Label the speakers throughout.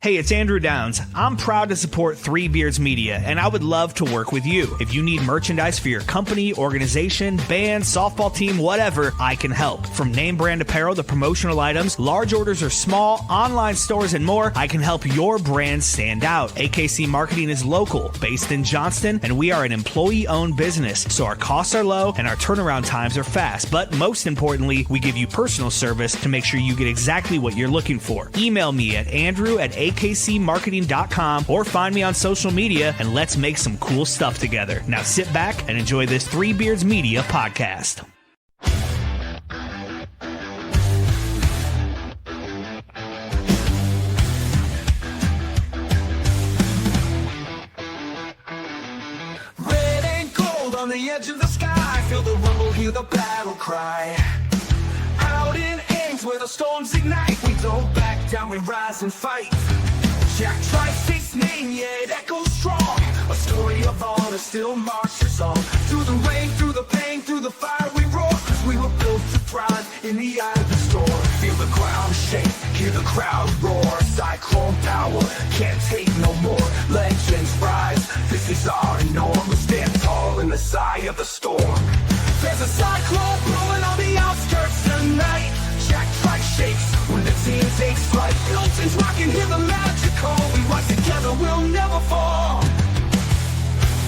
Speaker 1: Hey, it's Andrew Downs. I'm proud to support Three Beards Media, and I would love to work with you. If you need merchandise for your company, organization, band, softball team, whatever, I can help. From name brand apparel to promotional items, large orders or small, online stores, and more, I can help your brand stand out. AKC Marketing is local, based in Johnston, and we are an employee-owned business, so our costs are low and our turnaround times are fast. But most importantly, we give you personal service to make sure you get exactly what you're looking for. Email me at andrew@akcmarketing.com or find me on social media and let's make some cool stuff together. Now sit back and enjoy this Three Beards Media podcast.
Speaker 2: Red and gold on the edge of the sky, feel the rumble, hear the battle cry. Out in Ames where the storms ignite, we don't back down, we rise and fight. Jack Tri-State's name, yeah, it echoes strong. A story of honor still marches on. Through the rain, through the pain, through the fire we roar, 'cause we were built to thrive in the eye of the storm. Feel the ground shake, hear the crowd roar. Cyclone power, can't take no more. Legends rise, this is our norm. We stand tall in the eye of the storm. There's a cyclone blowing on the outskirts tonight. Jack Tribe shakes when the team takes flight. Milton's rocking, hear the magical. We rise together, we'll never fall.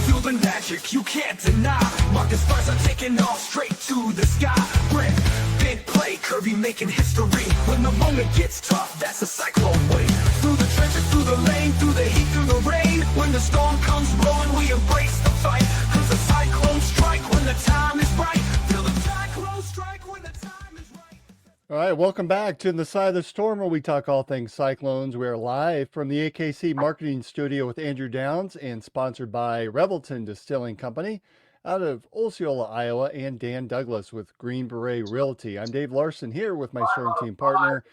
Speaker 2: Feel the magic, you can't deny. Marcus Stars are taking off straight to the sky. Brent, big play, Kirby making history. When the moment gets tough, that's a cyclone wave. Through the trenches, through the lane, through the heat, through the rain. When the storm comes blowing, we embrace the fight. 'Cause the cyclones strike when the time is right. Feel the cyclones strike when the time is right.
Speaker 3: All right, welcome back to The Side of the Storm, where we talk all things Cyclones. We are live from the AKC Marketing Studio with Andrew Downs and sponsored by Revelton Distilling Company out of Osceola, Iowa, and Dan Douglas with Green Beret Realty. I'm Dave Larson here with my Storm Team partner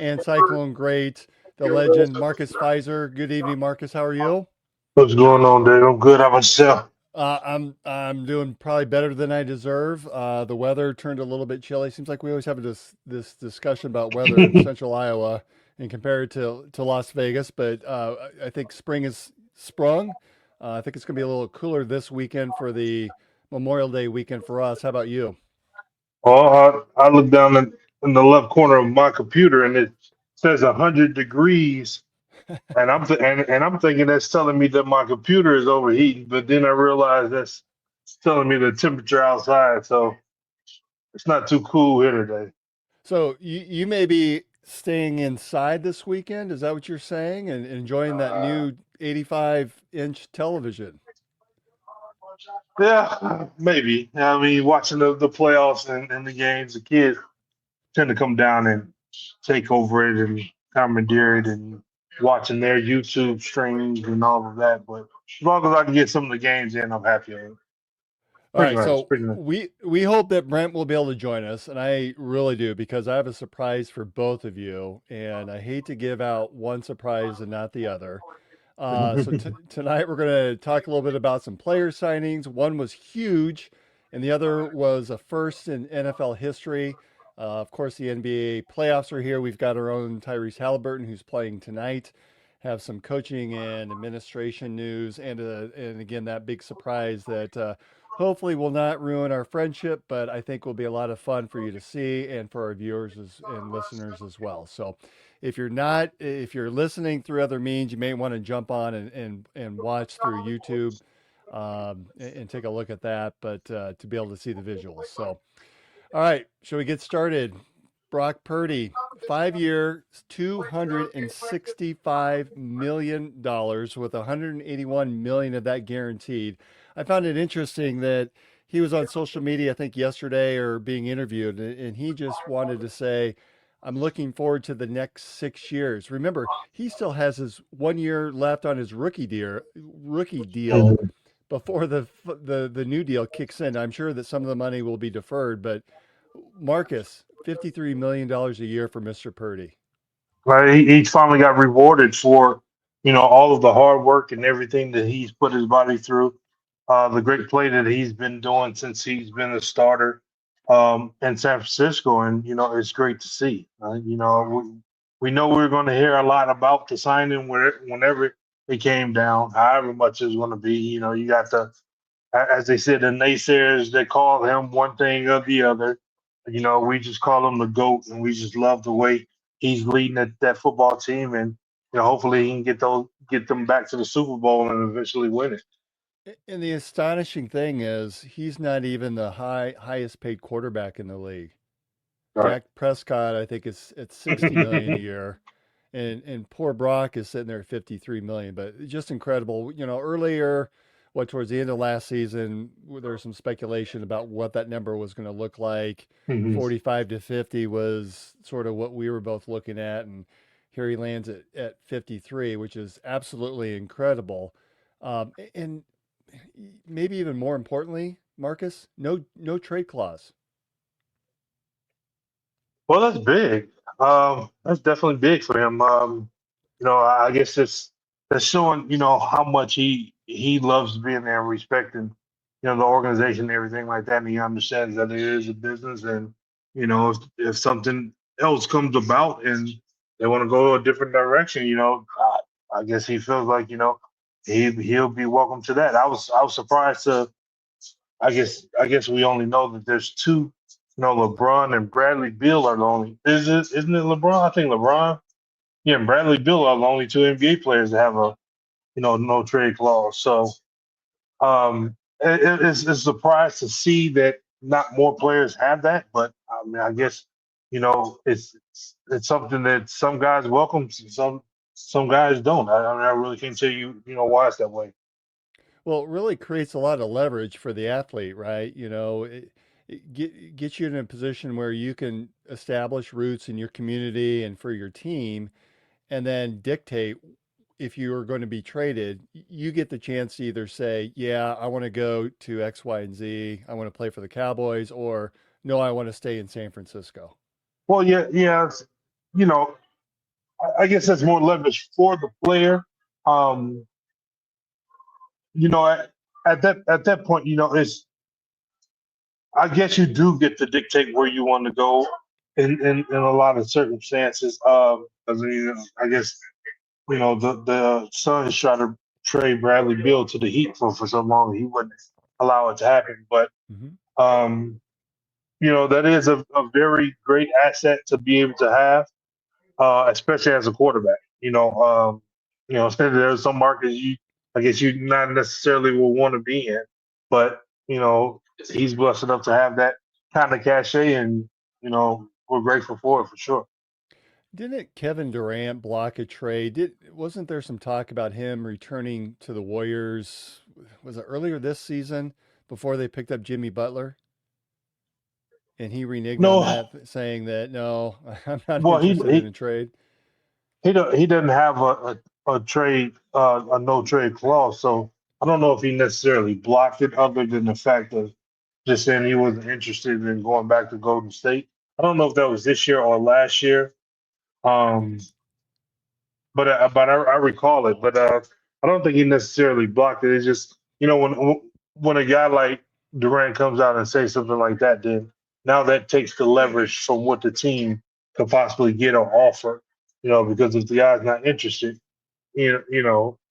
Speaker 3: and Cyclone great, the legend, Marcus Pfizer. Good evening, Marcus. How are you?
Speaker 4: What's going on, Dave? I'm good. How about yourself?
Speaker 3: I'm doing probably better than I deserve. The weather turned a little bit chilly. Seems like we always have this discussion about weather in central Iowa and compare it to Las Vegas. But I think spring has sprung. I think it's going to be a little cooler this weekend for the Memorial Day weekend for us. How about you?
Speaker 4: Oh, I look down in the left corner of my computer and it says 100 degrees, and I'm thinking that's telling me that my computer is overheating. But then I realize that's telling me the temperature outside, so it's not too cool here today.
Speaker 3: So you may be staying inside this weekend. Is that what you're saying? And enjoying that new 85-inch television?
Speaker 4: Yeah, maybe. I mean, watching the playoffs and the games, the kids tend to come down and take over it and commandeer it and watching their YouTube streams and all of that. But as long as I can get some of the games in, I'm happy.
Speaker 3: All right,
Speaker 4: nice,
Speaker 3: so
Speaker 4: nice.
Speaker 3: we hope that Brent will be able to join us, and I really do, because I have a surprise for both of you, and I hate to give out one surprise and not the other. So tonight we're going to talk a little bit about some player signings. One was huge, and the other was a first in NFL history. Of course, the NBA playoffs are here. We've got our own Tyrese Halliburton, who's playing tonight. Have some coaching and administration news, and again, that big surprise that hopefully will not ruin our friendship, but I think will be a lot of fun for you to see and for our viewers and listeners as well. So if you're listening through other means, you may want to jump on and watch through YouTube and take a look at that, but to be able to see the visuals. So, all right, shall we get started? Brock Purdy, 5-year, $265 million with $181 million of that guaranteed. I found it interesting that he was on social media, I think yesterday, or being interviewed, and he just wanted to say, I'm looking forward to the next 6 years. Remember, he still has his 1 year left on his rookie deal before the new deal kicks in. I'm sure that some of the money will be deferred, but Marcus, $53 million a year for Mr. Purdy.
Speaker 4: Right, he finally got rewarded for, all of the hard work and everything that he's put his body through. The great play that he's been doing since he's been a starter in San Francisco, and it's great to see. We we know we are going to hear a lot about the signing whenever it came down, however much it's going to be. You know, you got as they said, the naysayers, they call him one thing or the other. You know, we just call him the GOAT, and we just love the way he's leading that football team. And you know, hopefully he can get them back to the Super Bowl and eventually win it.
Speaker 3: And the astonishing thing is he's not even the highest paid quarterback in the league.
Speaker 4: Right.
Speaker 3: Dak Prescott, I think, is at 60 million a year. And poor Brock is sitting there at 53 million, but just incredible. You know, earlier, towards the end of last season, there was some speculation about what that number was going to look like.
Speaker 4: Mhm.
Speaker 3: 45 to 50 was sort of what we were both looking at. And here he lands at 53, which is absolutely incredible. And maybe even more importantly, Marcus, no trade clause.
Speaker 4: Well, that's big. That's definitely big for him. You know, I guess that's showing, you know, how much he loves being there and respecting, you know, the organization and everything like that. And he understands that it is a business, and you know, if something else comes about and they want to go a different direction, you know, I guess he feels like, you know, he'll be welcome to that. I was surprised to. I guess we only know that there's two. You know, LeBron and Bradley Beal are the only. Isn't it LeBron? I think LeBron. Yeah, and Bradley Beal are the only two NBA players that have a, you know, no trade clause. So it's a surprise to see that not more players have that. But I mean, I guess, you know, it's something that some guys welcome, some guys don't. I mean, I really can't tell you, you know, why it's that way.
Speaker 3: Well, it really creates a lot of leverage for the athlete, right? You know, gets you in a position where you can establish roots in your community and for your team, and then dictate if you are going to be traded. You get the chance to either say, "Yeah, I want to go to X, Y, and Z. I want to play for the Cowboys," or "No, I want to stay in San Francisco."
Speaker 4: Well, yeah, yeah. You know, I guess that's more leverage for the player. Um, you know, at that point, you know, it's I guess you do get to dictate where you want to go in a lot of circumstances. Because you know, I guess you know the Suns try to trade Bradley Beal to the Heat for so long he wouldn't allow it to happen. But
Speaker 3: Hmm.
Speaker 4: um, you know that is a very great asset to be able to have, especially as a quarterback. You know, there's some markets I guess you not necessarily will want to be in, but you know, he's blessed enough to have that kind of cachet, and you know, we're grateful for it for sure.
Speaker 3: Didn't Kevin Durant block a trade? Wasn't there some talk about him returning to the Warriors? Was it earlier this season before they picked up Jimmy Butler? And he reneged on
Speaker 4: No,
Speaker 3: that, saying that no, I'm not
Speaker 4: well,
Speaker 3: interested in a trade.
Speaker 4: he doesn't have a trade a no trade clause, so I don't know if he necessarily blocked it, other than the fact of just saying he wasn't interested in going back to Golden State. I don't know if that was this year or last year. Um, but I recall it. But I don't think he necessarily blocked it. It's just, you know, when a guy like Durant comes out and says something like that, then now that takes the leverage from what the team could possibly get or offer. You know, because if the guy's not interested,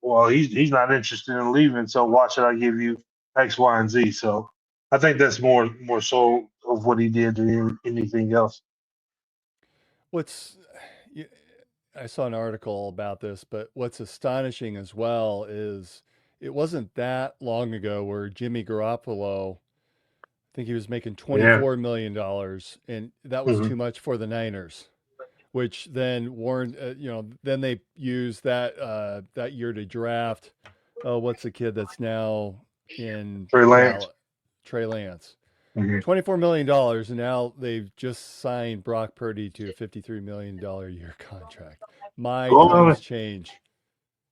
Speaker 4: well, he's not interested in leaving. So why should I give you X, Y, and Z? So I think that's more so of what he did than anything else.
Speaker 3: What's y- I saw an article about this, but what's astonishing as well is it wasn't that long ago where Jimmy Garoppolo, I think he was making
Speaker 4: Yeah.
Speaker 3: $24 million, and that was
Speaker 4: Hmm.
Speaker 3: too much for the Niners, which then warned, then they used that year to draft. Oh, what's the kid that's now in
Speaker 4: Trey Lance.
Speaker 3: Dallas? Trey Lance.
Speaker 4: Hmm.
Speaker 3: $24 million, and now they've just signed Brock Purdy to a $53 million a year contract. My
Speaker 4: Well,
Speaker 3: times change.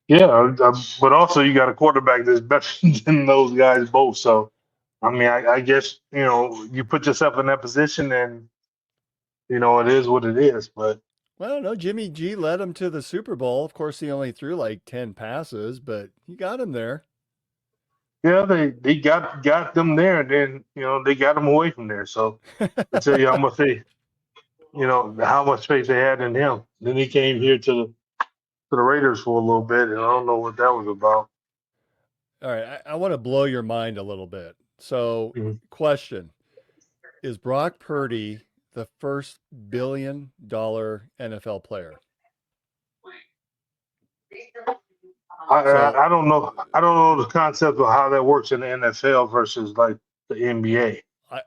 Speaker 4: yeah, but also you got a quarterback that's better than those guys both. So, I mean, I guess you know you put yourself in that position, and you know it is what it is. But
Speaker 3: Well, no, Jimmy G led him to the Super Bowl. Of course, he only threw like 10 passes, but he got him there.
Speaker 4: yeah, they got them there, and then you know they got them away from there. So I tell you how much how much faith they had in him. Then he came here to the Raiders for a little bit, and I don't know what that was about.
Speaker 3: All right, I want to blow your mind a little bit. So,
Speaker 4: Mhm.
Speaker 3: question: is Brock Purdy the first $1 billion NFL player? So,
Speaker 4: I don't know. I don't know the concept of how that works in the NFL versus like the NBA.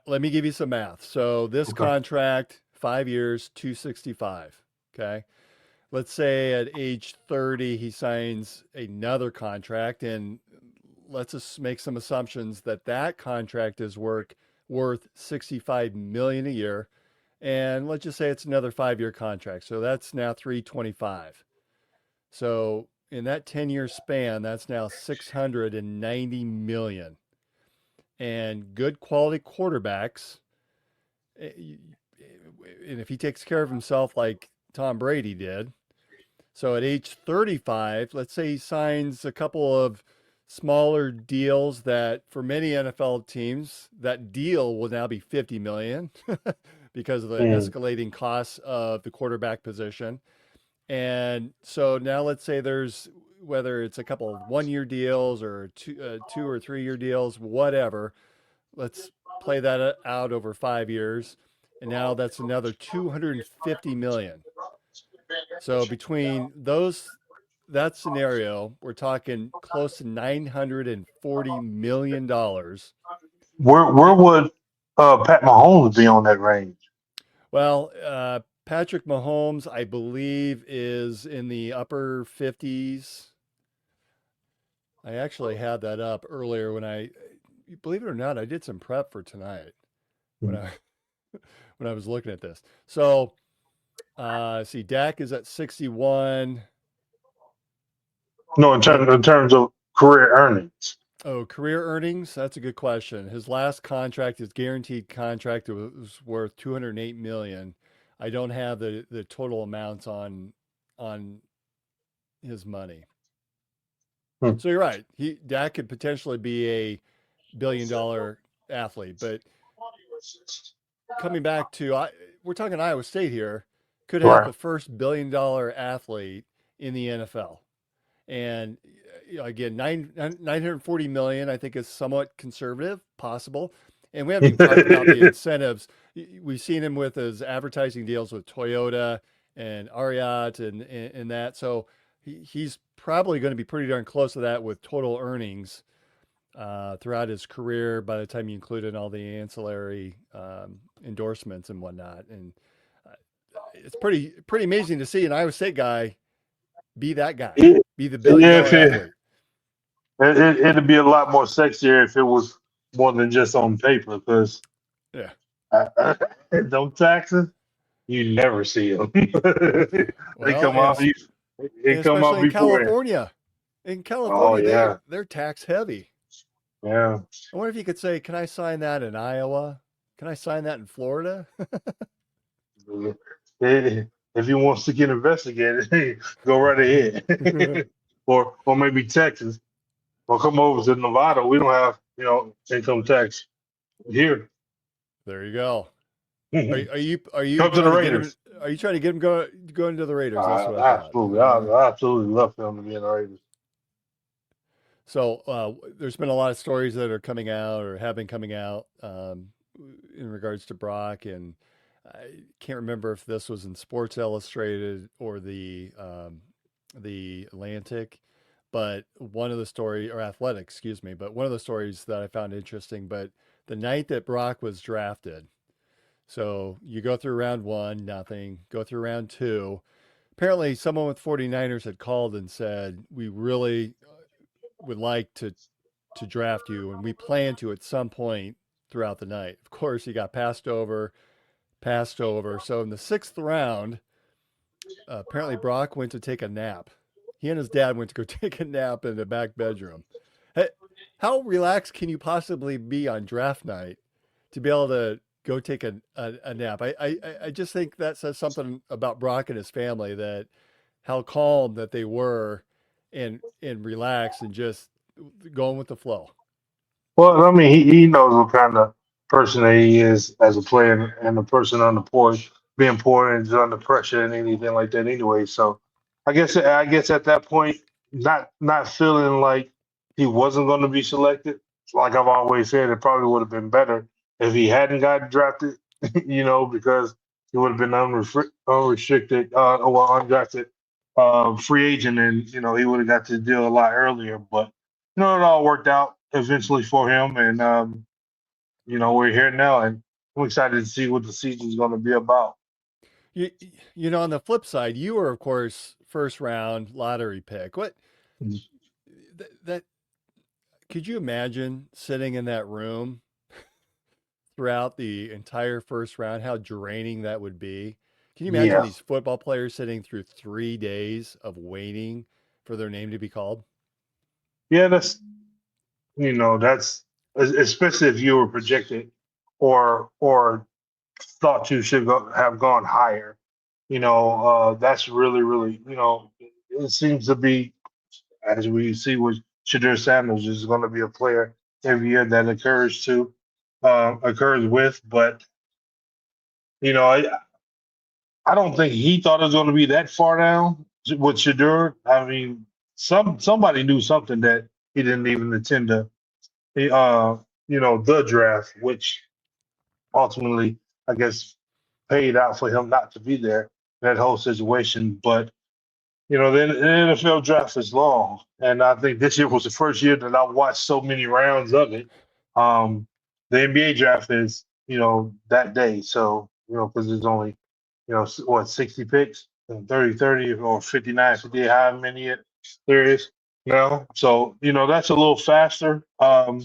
Speaker 3: let me give you some math. So, this
Speaker 4: Okay.
Speaker 3: contract, 5 years, 265. Okay. Let's say at age 30, he signs another contract, and let's just make some assumptions that that contract is worth 65 million a year. And let's just say it's another 5 year contract. So that's now 325. So in that 10-year span, that's now 690 million. And good quality quarterbacks, and if he takes care of himself like Tom Brady did, so at age 35, let's say he signs a couple of smaller deals that for many NFL teams, that deal will now be 50 million because of the
Speaker 4: Mm.
Speaker 3: escalating costs of the quarterback position. And so now let's say there's whether it's a couple of 1 year deals or 2 or 3 year deals, whatever. Let's play that out over 5 years. And now that's another 250 million. So between that scenario, we're talking close to $940 million.
Speaker 4: Where
Speaker 3: It,
Speaker 4: would Pat Mahomes be on that range?
Speaker 3: well, Patrick Mahomes, I believe, is in the upper 50s. I actually had that up earlier believe it or not, I did some prep for tonight when
Speaker 4: Mm.
Speaker 3: I when I was looking at this. So, see, Dak is at 61.
Speaker 4: No,
Speaker 3: Then
Speaker 4: in terms of career earnings.
Speaker 3: Oh, career earnings? That's a good question. His last contract, his guaranteed contract, was worth 208 million. I don't have the total amounts on his money.
Speaker 4: Hmm.
Speaker 3: So you're right. Dak could potentially be a $1 billion athlete, but coming back to we're talking Iowa State here, could have
Speaker 4: Right.
Speaker 3: the first $1 billion athlete in the NFL. And again, 940 million, I think, is somewhat conservative, possible. And we haven't even talked about the incentives. We've seen him with his advertising deals with Toyota and Ariat and that. So he's probably going to be pretty darn close to that with total earnings throughout his career by the time you include in all the ancillary endorsements and whatnot. And uh, it's pretty amazing to see an Iowa State guy be that guy,
Speaker 4: Yeah,
Speaker 3: be the billion
Speaker 4: yeah,
Speaker 3: dollar athlete.
Speaker 4: it'd be a lot more sexier if it was more than just on paper. Because
Speaker 3: Yeah.
Speaker 4: them taxes, you never see them. They
Speaker 3: Well,
Speaker 4: come out. They
Speaker 3: and
Speaker 4: come out
Speaker 3: especially in
Speaker 4: before.
Speaker 3: California. In
Speaker 4: Oh
Speaker 3: California,
Speaker 4: yeah,
Speaker 3: they're tax heavy.
Speaker 4: yeah.
Speaker 3: I wonder if you could say, "Can I sign that in Iowa? Can I sign that in Florida?"
Speaker 4: If he wants to get investigated, hey, go right
Speaker 3: There
Speaker 4: ahead. Or maybe Texas, or come over to Nevada. We don't have income tax here.
Speaker 3: you go. Are,
Speaker 4: Come
Speaker 3: are you are you
Speaker 4: to the
Speaker 3: trying to get him?
Speaker 4: Raiders.
Speaker 3: Are you trying to get him go into the Raiders? That's what I thought.
Speaker 4: Absolutely, I absolutely love for him to be in the Raiders.
Speaker 3: So there's been a lot of stories that are coming out or have been coming out in regards to Brock, and I can't remember if this was in Sports Illustrated or the Atlantic, but one of the story or Athletic, excuse me, but one of the stories that I found interesting. But the night that Brock was drafted, so you go through round one, nothing. Go through round two. Apparently, someone with 49ers had called and said, "We really would like to draft you, and we plan to at some point throughout the night." Of course, he got passed over. So in the sixth round, apparently Brock went to take a nap. He and his dad went to go take a nap in the back bedroom. Hey, how relaxed can you possibly be on draft night to be able to go take a nap? I just think that says something about Brock and his family, that how calm that they were and relaxed and just going with the flow.
Speaker 4: Well, I mean, he knows what kind of person that he is as a player and a person on the porch. being poor and under pressure and anything like that anyway. So I guess at that point, not feeling like he wasn't going to be selected. Like I've always said, it probably would have been better if he hadn't got drafted. Because he would have been unrestricted or undrafted free agent, and he would have got the deal a lot earlier. But it all worked out eventually for him, and we're here now, and I'm excited to see what the season's going to be about.
Speaker 3: On the flip side, you were, of course, first round lottery pick. What that could you imagine sitting in that room throughout the entire first round? How draining that would be. Can you imagine
Speaker 4: Yeah,
Speaker 3: these football players sitting through 3 days of waiting for their name to be called?
Speaker 4: yeah, that's especially if you were projected or thought you should have gone higher. That's really, really, it seems to be, as we see with Shadur Sanders, is going to be a player every year that occurs with. But I don't think he thought it was going to be that far down with Shadur. I mean, somebody knew something that he didn't even attend the draft, which ultimately, I guess, paid out for him not to be there, that whole situation. But the NFL draft is long, and I think this year was the first year that I watched so many rounds of it. Um, the NBA draft is, that day, so because there's only, 60 picks, and 30 or 59, 58, however many there is. So that's a little faster. But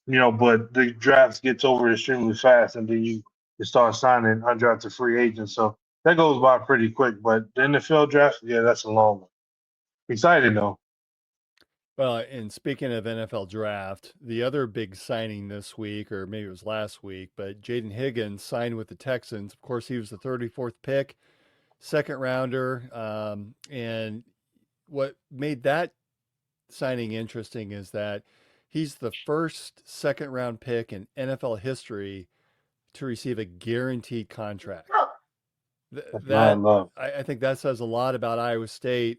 Speaker 4: the draft gets over extremely fast, and then you start signing undrafted free agents. So that goes by pretty quick. But the NFL draft, yeah, that's a long one. Exciting though.
Speaker 3: Well, and speaking of NFL draft, the other big signing this week, or maybe it was last week, but Jaden Higgins signed with the Texans. Of course, he was the 34th pick, second rounder. And what made that signing interesting is that he's the first second round pick in NFL history to receive a guaranteed contract.
Speaker 4: That's what I
Speaker 3: That
Speaker 4: love.
Speaker 3: I think that says a lot about Iowa State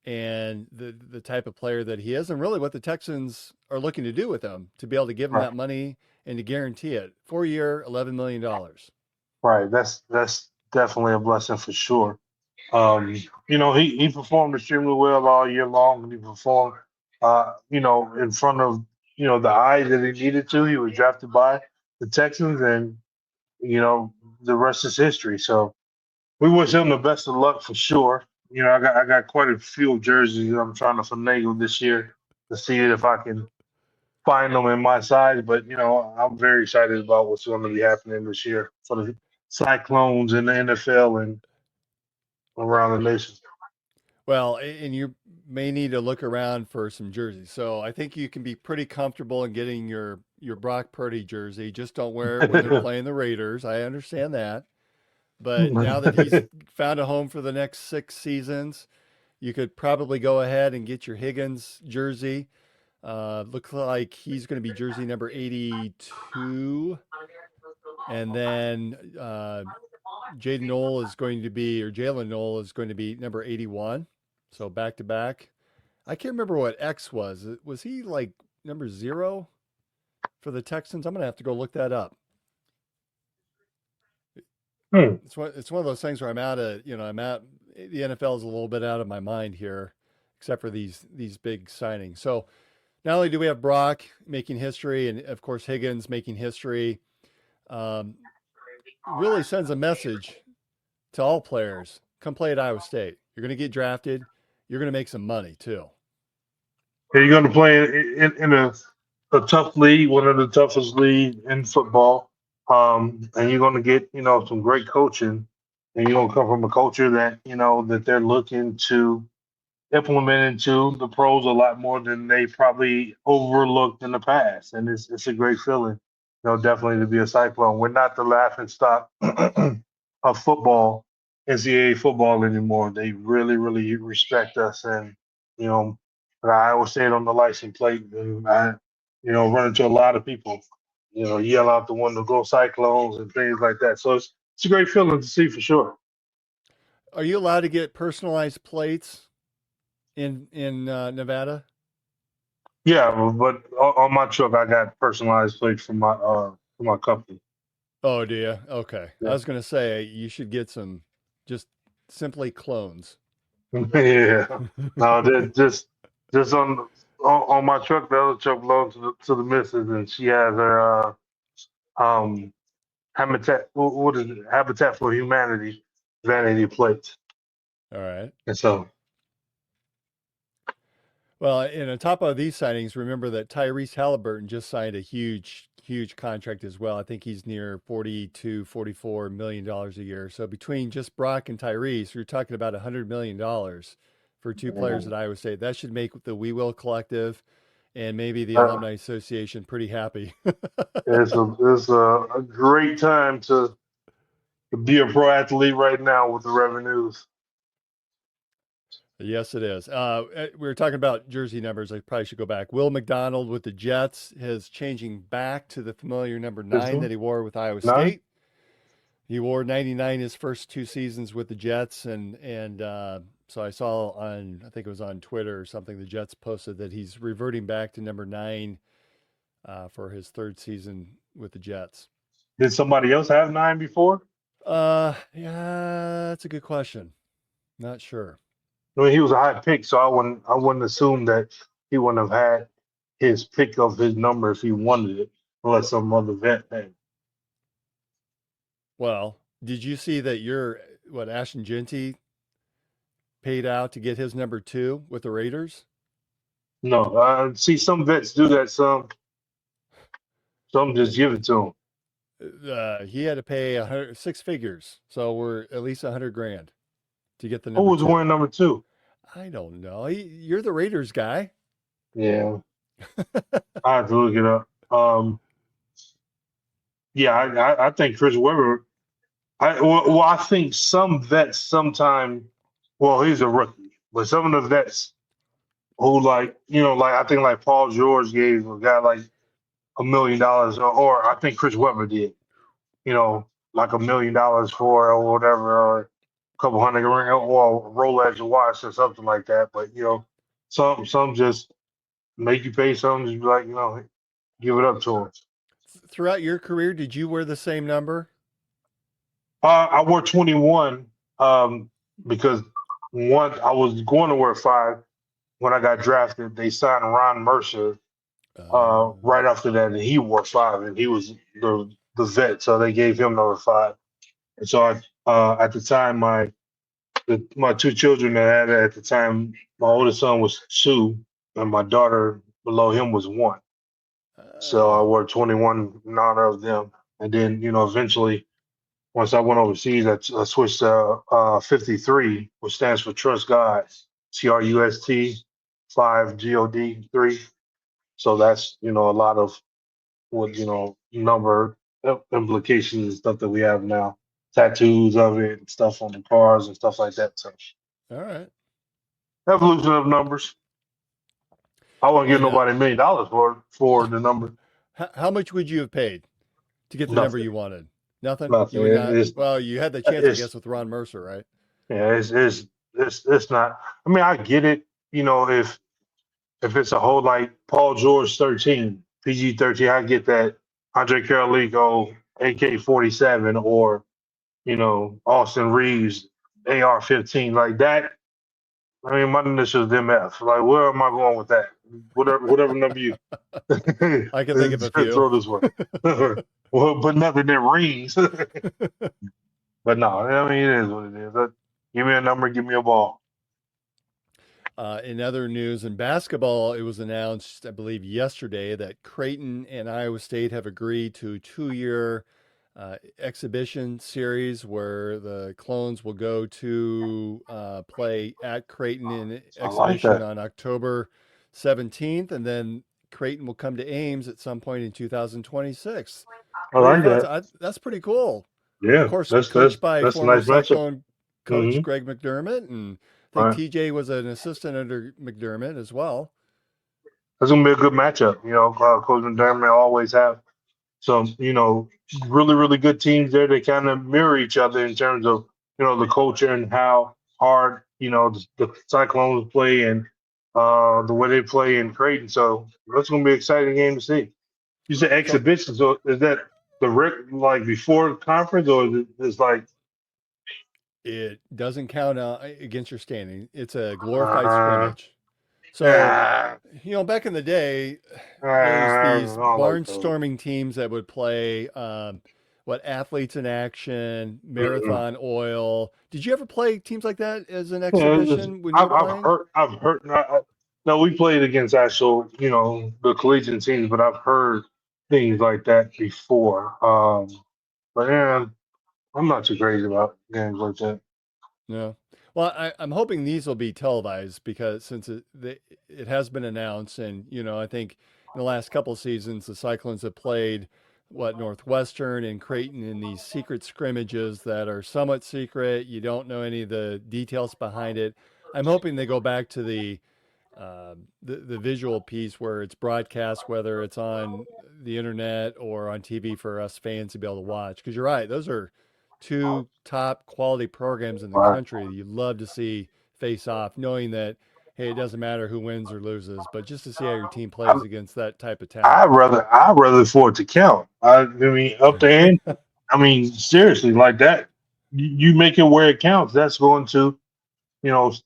Speaker 3: and the type of player that he is, and really what the Texans are looking to do with him to be able to give him
Speaker 4: Right,
Speaker 3: that money and to guarantee it. 4 year, $11 million.
Speaker 4: right. That's definitely a blessing for sure. Um, he performed extremely well all year long, and he performed, in front of the eyes that he needed to. He was drafted by the Texans, and you know the rest is history. So we wish him the best of luck for sure. I got quite a few jerseys I'm trying to finagle this year to see if I can find them in my size. But I'm very excited about what's going to be happening this year for the Cyclones in the NFL and around the nation.
Speaker 3: Well, and you may need to look around for some jerseys. So I think you can be pretty comfortable in getting your Brock Purdy jersey. Just don't wear it when they're playing the Raiders. I understand that. But now that he's found a home for the next 6 seasons, you could probably go ahead and get your Higgins jersey. Looks like he's going to be jersey number 82. And then Jaden Knoll is going to be, or Jalen Knoll is going to be number 81. So back to back. I can't remember what X was. Was he like number 0 for the Texans? I'm going to have to go look that up.
Speaker 4: Hmm.
Speaker 3: It's one of those things where the NFL is a little bit out of my mind here, except for these big signings. So not only do we have Brock making history, and of course Higgins making history, um, really sends a message to all players: come play at Iowa State. You're going to get drafted. You're going to make some money too.
Speaker 4: You're going to play in a tough league, one of the toughest leagues in football, and you're going to get some great coaching, and you're going to come from a culture that that they're looking to implement into the pros a lot more than they probably overlooked in the past, and it's a great feeling, definitely to be a Cyclone. We're not the laughing stock of football, NCAA football anymore. They really, really respect us, and you know, I always say it on the license plate, and I, run into a lot of people, yell out the window, "Go Cyclones," and things like that. So it's it's a great feeling to see for sure.
Speaker 3: Are you allowed to get personalized plates in Nevada?
Speaker 4: Yeah, but on my truck, I got personalized plates from my company.
Speaker 3: Oh, do you? Okay. I
Speaker 4: Yeah,
Speaker 3: was going to say you should get some just simply clones.
Speaker 4: yeah. No, just on my truck. The other truck belongs to the missus, and she has her um Habitat. What is it? Habitat for Humanity vanity plates,
Speaker 3: All right.
Speaker 4: and so
Speaker 3: Well, and on top of these signings, remember that Tyrese Halliburton just signed a huge contract as well. I think he's near 42, $44 million a year. So between just Brock and Tyrese, you're talking about $100 million for two players at Iowa State. That should make the We Will Collective and maybe the
Speaker 4: uh,
Speaker 3: Alumni Association pretty happy.
Speaker 4: it's a great time to be a pro athlete right now with the revenues.
Speaker 3: Yes, it is. We were talking about jersey numbers. I probably should go back. Will McDonald with the Jets is changing back to the familiar number
Speaker 4: This
Speaker 3: 9
Speaker 4: one,
Speaker 3: that he wore with Iowa
Speaker 4: nine.
Speaker 3: State. He wore 99 his first 2 seasons with the Jets, and so I saw on I think it was on Twitter or something the Jets posted that he's reverting back to number 9 for his third season with the Jets.
Speaker 4: Did somebody else have nine before?
Speaker 3: Yeah, that's a good question. Not sure.
Speaker 4: I mean, he was a high pick, so I wouldn't assume that he wouldn't have had his pick of his number if he wanted it, unless some other vet had.
Speaker 3: Well, did you see that Ashton Genty paid out to get his number 2 with the Raiders?
Speaker 4: No, see, some vets do that. Some just give it to him.
Speaker 3: He had to pay 6 figures, so we're at least 100 grand to get the
Speaker 4: Who
Speaker 3: number
Speaker 4: was
Speaker 3: 2.
Speaker 4: wearing number two?
Speaker 3: I don't know. You're the Raiders guy.
Speaker 4: Yeah, I have to look it up. Yeah, I think Chris Webber. I think some vets sometime. Well, he's a rookie, but some of the vets who like I think like Paul George gave a guy like $1 million, or I think Chris Webber did. Like $1 million for or whatever, or a couple hundred grand, or a Rolex watch or something like that. But some just make you pay something, just be like, give it up to them.
Speaker 3: Throughout your career, did you wear the same number?
Speaker 4: I wore 21 because one I was going to wear five when I got drafted. They signed Ron Mercer right after that, and he wore five, and he was the vet, so they gave him number five. And so at the time, my two children that I had at the time, my oldest son was 2, and my daughter below him was 1. So I wore 21 in honor of them. And then, eventually, once I went overseas, I switched to 53, which stands for Trust God, TRUST, 5 GOD 3. So that's, a lot of what, number implications and stuff that we have now, tattoos of it and stuff on the cars and stuff like that. So
Speaker 3: All right.
Speaker 4: evolution of numbers. I wouldn't give
Speaker 3: And
Speaker 4: nobody $1 million for the number.
Speaker 3: how much would you have paid to get the number
Speaker 4: Nothing.
Speaker 3: you wanted? Nothing.
Speaker 4: Nothing.
Speaker 3: You would not.
Speaker 4: It's,
Speaker 3: Well, you had the chance, I
Speaker 4: it's
Speaker 3: guess, with Ron Mercer, right?
Speaker 4: yeah, it's not. I mean, I get it. If it's a whole like Paul George 13, PG 13, I get that. Andre Carolico, AK-47, or Austin Reeves, AR-15, like that. I mean, my initials MF. Like, where am I going with that? Whatever number you.
Speaker 3: I can think of a few.
Speaker 4: Throw this one. Well, but nothing that rings. But no, I mean, it is what it is. Give me a number, give me a ball.
Speaker 3: In other news in basketball, it was announced, I believe, yesterday that Creighton and Iowa State have agreed to a 2-year exhibition series where the Clones will go to play at Creighton in
Speaker 4: I like
Speaker 3: exhibition
Speaker 4: that.
Speaker 3: on October 17th, and then Creighton will come to Ames at some point in 2026.
Speaker 4: I
Speaker 3: What are your
Speaker 4: like
Speaker 3: thoughts?
Speaker 4: that.
Speaker 3: That's pretty cool. Of
Speaker 4: Yeah,
Speaker 3: course,
Speaker 4: that's
Speaker 3: coached by
Speaker 4: that's a
Speaker 3: former
Speaker 4: nice matchup.
Speaker 3: Cyclone coach
Speaker 4: Hmm.
Speaker 3: Greg McDermott, and I
Speaker 4: All
Speaker 3: think
Speaker 4: right.
Speaker 3: TJ was an assistant under McDermott as well.
Speaker 4: That's gonna be a good matchup. Coach McDermott always have some, really, really good teams there. They kind of mirror each other in terms of, the culture and how hard, the Cyclones play and the way they play in Creighton. So that's going to be an exciting game to see. You said
Speaker 3: So
Speaker 4: exhibition. So is that like before conference or is it just like,
Speaker 3: it doesn't count against your standing. It's a glorified
Speaker 4: uh,
Speaker 3: scrimmage. So,
Speaker 4: ah,
Speaker 3: back in the day, there's
Speaker 4: I
Speaker 3: these
Speaker 4: don't like those.
Speaker 3: barnstorming teams that would play, what, Athletes in Action,
Speaker 4: Mm-mm.
Speaker 3: Marathon Oil. Did you ever play teams like that as an
Speaker 4: Yeah, it's just,
Speaker 3: exhibition when you were playing?
Speaker 4: I've heard. No, we played against actual, the collegiate teams, but I've heard things like that before. But yeah, I'm not too crazy about games like that.
Speaker 3: No. Well, I'm hoping these will be televised because since it has been announced, and I think in the last couple of seasons the Cyclones have played what Northwestern and Creighton in these secret scrimmages that are somewhat secret. You don't know any of the details behind it. I'm hoping they go back to the visual piece where it's broadcast, whether it's on the internet or on TV for us fans to be able to watch. Because you're right, those are two top quality programs in the
Speaker 4: Right.
Speaker 3: country that you love to see face off, knowing that hey, it doesn't matter who wins or loses, but just to see how your team plays against that type of talent.
Speaker 4: I'd rather for it to count. I mean, up to ante. I mean, seriously, like that. You make it where it counts. That's going to,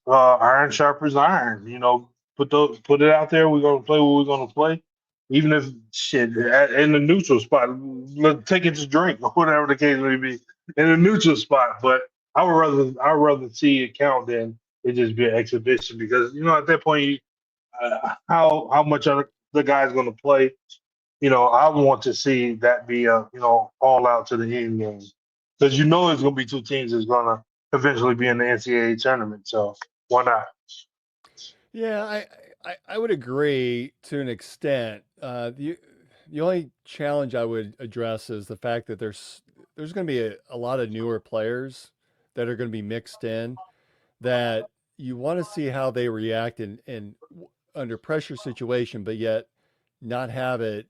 Speaker 4: iron sharpens iron. Put it out there. We're gonna play what we're gonna play, even if shit in the neutral spot. Take it to drink or whatever the case may be in the neutral spot. But I would rather see it count than it just be an exhibition because at that point, how much are the guys going to play? I want to see that be a all out to the end game because it's going to be two teams that's going to eventually be in the NCAA tournament. So why not?
Speaker 3: Yeah, I would agree to an extent. The only challenge I would address is the fact that there's going to be a lot of newer players that are going to be mixed in that you want to see how they react under pressure situation, but yet not have it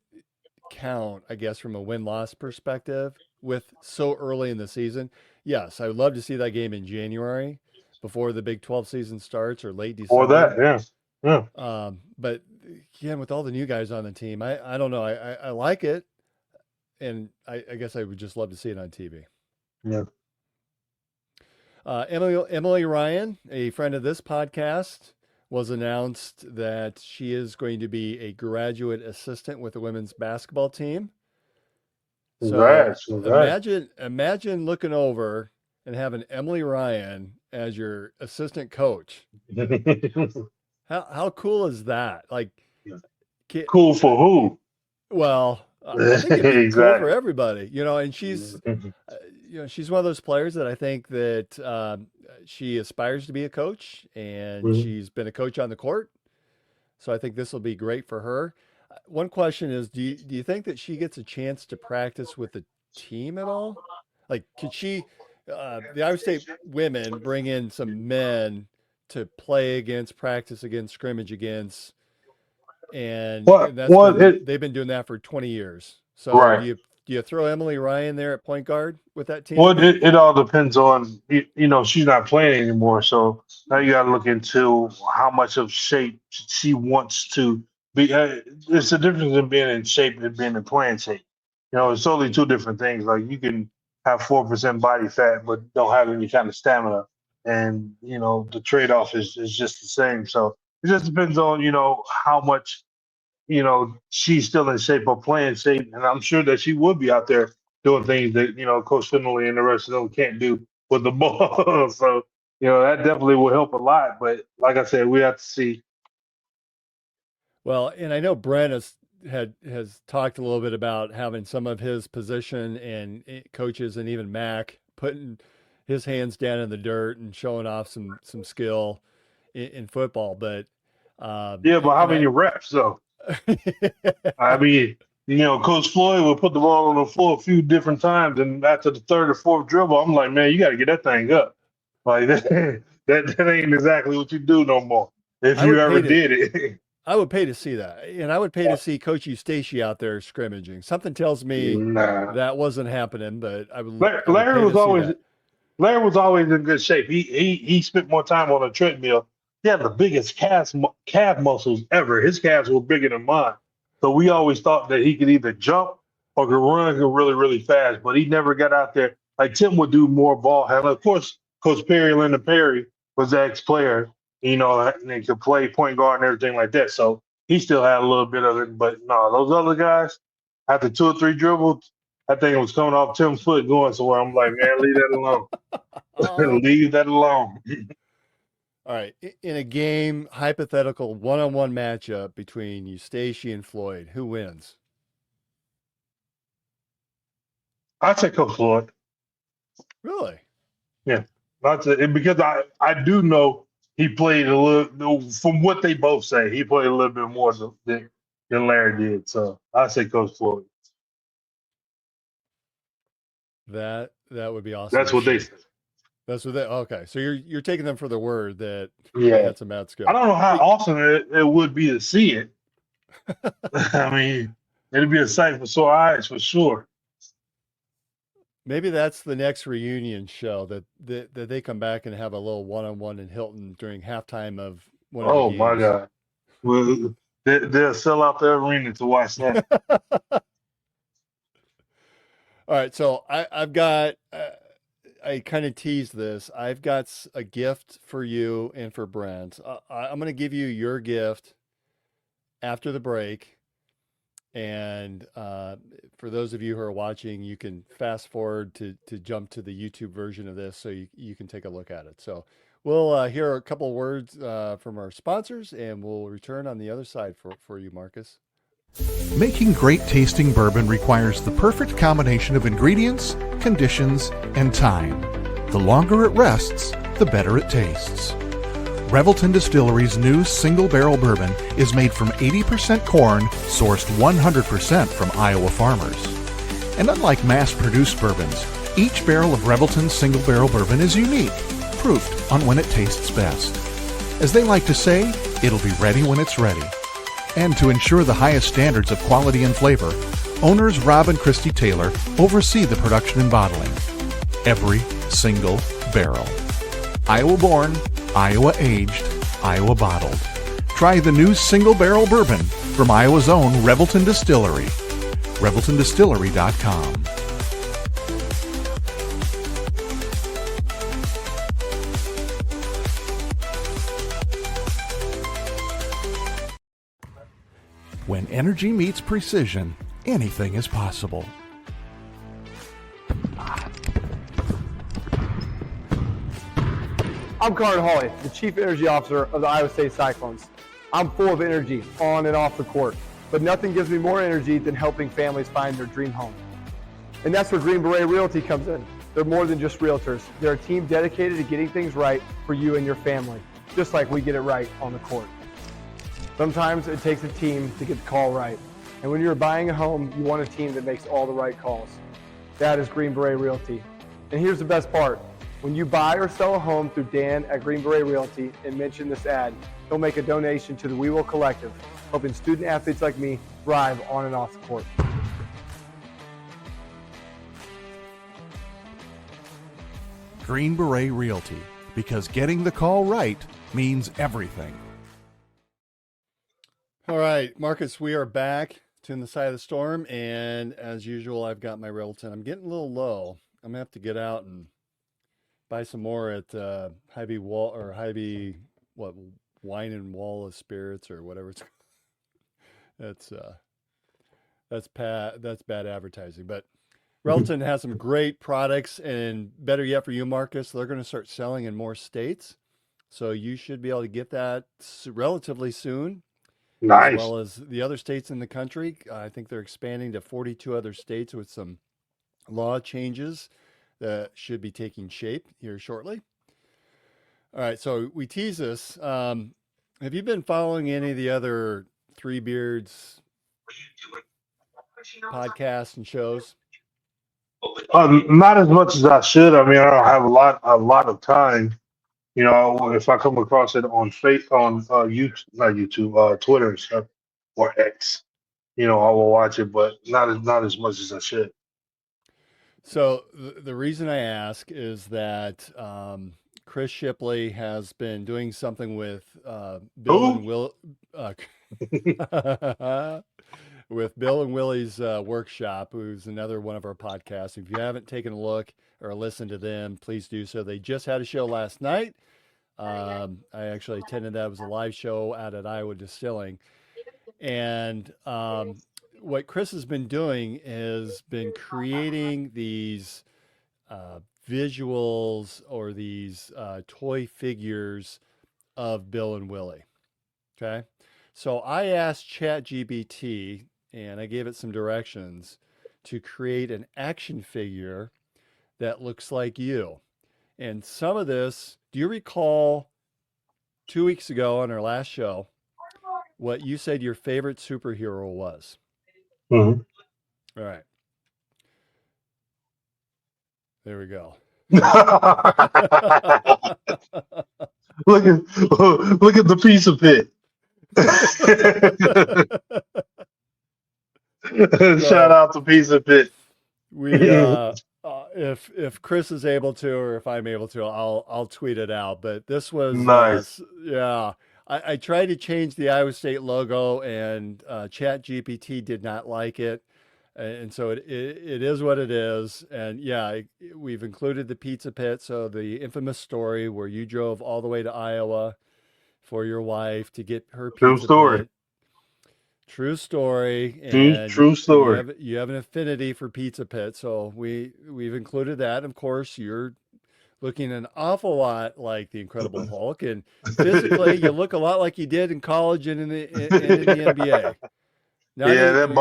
Speaker 3: count, I guess, from a win-loss perspective with so early in the season. Yes, I would love to see that game in January before the Big 12 season starts or late
Speaker 4: Or that,
Speaker 3: December.
Speaker 4: yeah, yeah,
Speaker 3: But again, with all the new guys on the team, I don't know. I like it, and I guess I would just love to see it on TV.
Speaker 4: yeah.
Speaker 3: Emily Ryan, a friend of this podcast, was announced that she is going to be a graduate assistant with the women's basketball team. So
Speaker 4: Congrats, congrats.
Speaker 3: imagine looking over and having Emily Ryan as your assistant coach. How cool is that? Like,
Speaker 4: Cool for who?
Speaker 3: well, I think it'd be cool for
Speaker 4: Exactly.
Speaker 3: everybody, and she's one of those players that I think that she aspires to be a coach, and
Speaker 4: Mhm.
Speaker 3: she's been a coach on the court. So I think this will be great for her. One question is, do you think that she gets a chance to practice with the team at all? Like, could the Iowa State women bring in some men to play against, practice against, scrimmage against, and
Speaker 4: What? What?
Speaker 3: they've been doing that for 20 years. So
Speaker 4: Right.
Speaker 3: do you throw Emily Ryan there at point guard with that team?
Speaker 4: Well, it all depends on she's not playing anymore, so now you got to look into how much of shape she wants to be. It's the difference in being in shape and being in playing shape. It's totally two different things. Like you can have 4% body fat, but don't have any kind of stamina, and the trade off is just the same. So it just depends on how much she's still in shape or playing shape. And I'm sure that she would be out there doing things that, Coach Finley and the rest of them can't do with the ball. So, that definitely will help a lot. But like I said, we have to see.
Speaker 3: Well, and I know Brent has talked a little bit about having some of his position and coaches and even Mac putting his hands down in the dirt and showing off some skill in football. But
Speaker 4: Yeah, but how
Speaker 3: and
Speaker 4: many
Speaker 3: I
Speaker 4: reps, though? I mean, Coach Floyd will put the ball on the floor a few different times. And after the third or fourth dribble, I'm like, man, you got to get that thing up. Like, that ain't exactly what you do no more if
Speaker 3: I
Speaker 4: you
Speaker 3: would
Speaker 4: ever
Speaker 3: pay to
Speaker 4: did it.
Speaker 3: I would pay to see that, and I would pay to see Coach Eustace out there scrimmaging. Something tells me
Speaker 4: Nah.
Speaker 3: that wasn't happening, but I would
Speaker 4: Larry
Speaker 3: pay
Speaker 4: was
Speaker 3: to see
Speaker 4: always
Speaker 3: that.
Speaker 4: Larry was always in good shape. He spent more time on a treadmill. He had the biggest calf muscles ever. His calves were bigger than mine. So we always thought that he could either jump or could run really, really fast. But he never got out there. Like Tim would do more ball handling. Of course, Coach Perry, Lyndon Perry, was the ex-player, and he could play point guard and everything like that. So he still had a little bit of it. But no, those other guys, after 2 or 3 dribbles, that thing was coming off Tim's foot going somewhere. I'm like, man, leave that alone. Leave that alone.
Speaker 3: All right. In a game, hypothetical one-on-one matchup between Eustace and Floyd, who wins?
Speaker 4: I'd say Coach Floyd.
Speaker 3: Really?
Speaker 4: Yeah. Because I do know he played a little, from what they both say, he played a little bit more than Larry did. So I'd say Coach Floyd.
Speaker 3: That would be awesome.
Speaker 4: That's what they say.
Speaker 3: That's what they. Okay, so you're taking them for the word that
Speaker 4: Yeah.
Speaker 3: that's a mad skill.
Speaker 4: I don't know how awesome it would be to see it. I mean, it'd be a sight for sore eyes for sure.
Speaker 3: Maybe that's the next reunion show that they come back and have a little one-on-one in Hilton during halftime of one of the
Speaker 4: Oh
Speaker 3: games.
Speaker 4: my God. Well, they'll sell out the arena to watch that.
Speaker 3: All right, so I've got. I kind of teased this. I've got a gift for you and for Brent. I'm going to give you your gift after the break. And for those of you who are watching, you can fast forward to jump to the YouTube version of this so you can take a look at it. So we'll hear a couple of words from our sponsors, and we'll return on the other side for you, Marcus.
Speaker 5: Making great tasting bourbon requires the perfect combination of ingredients, conditions, and time. The longer it rests, the better it tastes. Revelton Distillery's new single barrel bourbon is made from 80% corn, sourced 100% from Iowa farmers. And unlike mass-produced bourbons, each barrel of Revelton's single barrel bourbon is unique, proofed on when it tastes best. As they like to say, it'll be ready when it's ready. And to ensure the highest standards of quality and flavor, owners Rob and Christy Taylor oversee the production and bottling. Every single barrel. Iowa born, Iowa aged, Iowa bottled. Try the new single barrel bourbon from Iowa's own Revelton Distillery. ReveltonDistillery.com. When energy meets precision, anything is possible.
Speaker 6: I'm Carter Hawley, the Chief Energy Officer of the Iowa State Cyclones. I'm full of energy on and off the court, but nothing gives me more energy than helping families find their dream home. And that's where Green Beret Realty comes in. They're more than just realtors. They're a team dedicated to getting things right for you and your family, just like we get it right on the court. Sometimes it takes a team to get the call right. And when you're buying a home, you want a team that makes all the right calls. That is Green Beret Realty. And here's the best part. When you buy or sell a home through Dan at Green Beret Realty and mention this ad, he'll make a donation to the We Will Collective, helping student athletes like me thrive on and off the court.
Speaker 5: Green Beret Realty, because getting the call right means everything.
Speaker 3: All right, Marcus, we are back to the side of the storm, and as usual, I've got my Revelton. I'm getting a little low. I'm gonna have to get out and buy some more at Hy-Vee Wine and Wall of Spirits or whatever it's called. That's bad advertising. But Revelton has some great products, and better yet for you, Marcus, they're going to start selling in more states, so you should be able to get that relatively soon.
Speaker 4: Nice.
Speaker 3: As well as the other states in the country. I think they're expanding to 42 other states with some law changes that should be taking shape here shortly. All right, so we tease this. Have you been following any of the other Three Beards podcasts and shows?
Speaker 4: Not as much as I should. I mean, I don't have a lot of time. You know, if I come across it on YouTube, not YouTube, Twitter and stuff, or X, you know, I will watch it, but not as much as I should.
Speaker 3: So the reason I ask is that Chris Shipley has been doing something with Bill
Speaker 4: Who?
Speaker 3: and Will, with Bill and Willie's workshop, who's another one of our podcasts. If you haven't taken a look or listened to them, please do so. They just had a show last night. I actually attended that. It was a live show out at Iowa Distilling. And what Chris has been doing has been creating these visuals or these toy figures of Bill and Willie. Okay. So I asked ChatGPT and I gave it some directions to create an action figure that looks like you. And some of this, do you recall 2 weeks ago on our last show, what you said your favorite superhero was?
Speaker 4: Mhm.
Speaker 3: All right. There we go.
Speaker 4: Look at the piece of pit. Shout out to piece of pit.
Speaker 3: We if Chris is able to, or if I'm able to, I'll tweet it out. But this was
Speaker 4: Nice.
Speaker 3: yeah. I tried to change the Iowa State logo, and ChatGPT did not like it, and so it is what it is. And yeah, we've included the pizza pit. So the infamous story where you drove all the way to Iowa for your wife to get her
Speaker 4: True
Speaker 3: pizza
Speaker 4: story.
Speaker 3: pit. True story,
Speaker 4: True
Speaker 3: and
Speaker 4: true story.
Speaker 3: you have an affinity for Pizza Pit, so we've included that. Of course, you're looking an awful lot like the Incredible Hulk, and physically, you look a lot like you did in college and in the NBA. Now
Speaker 4: Yeah, that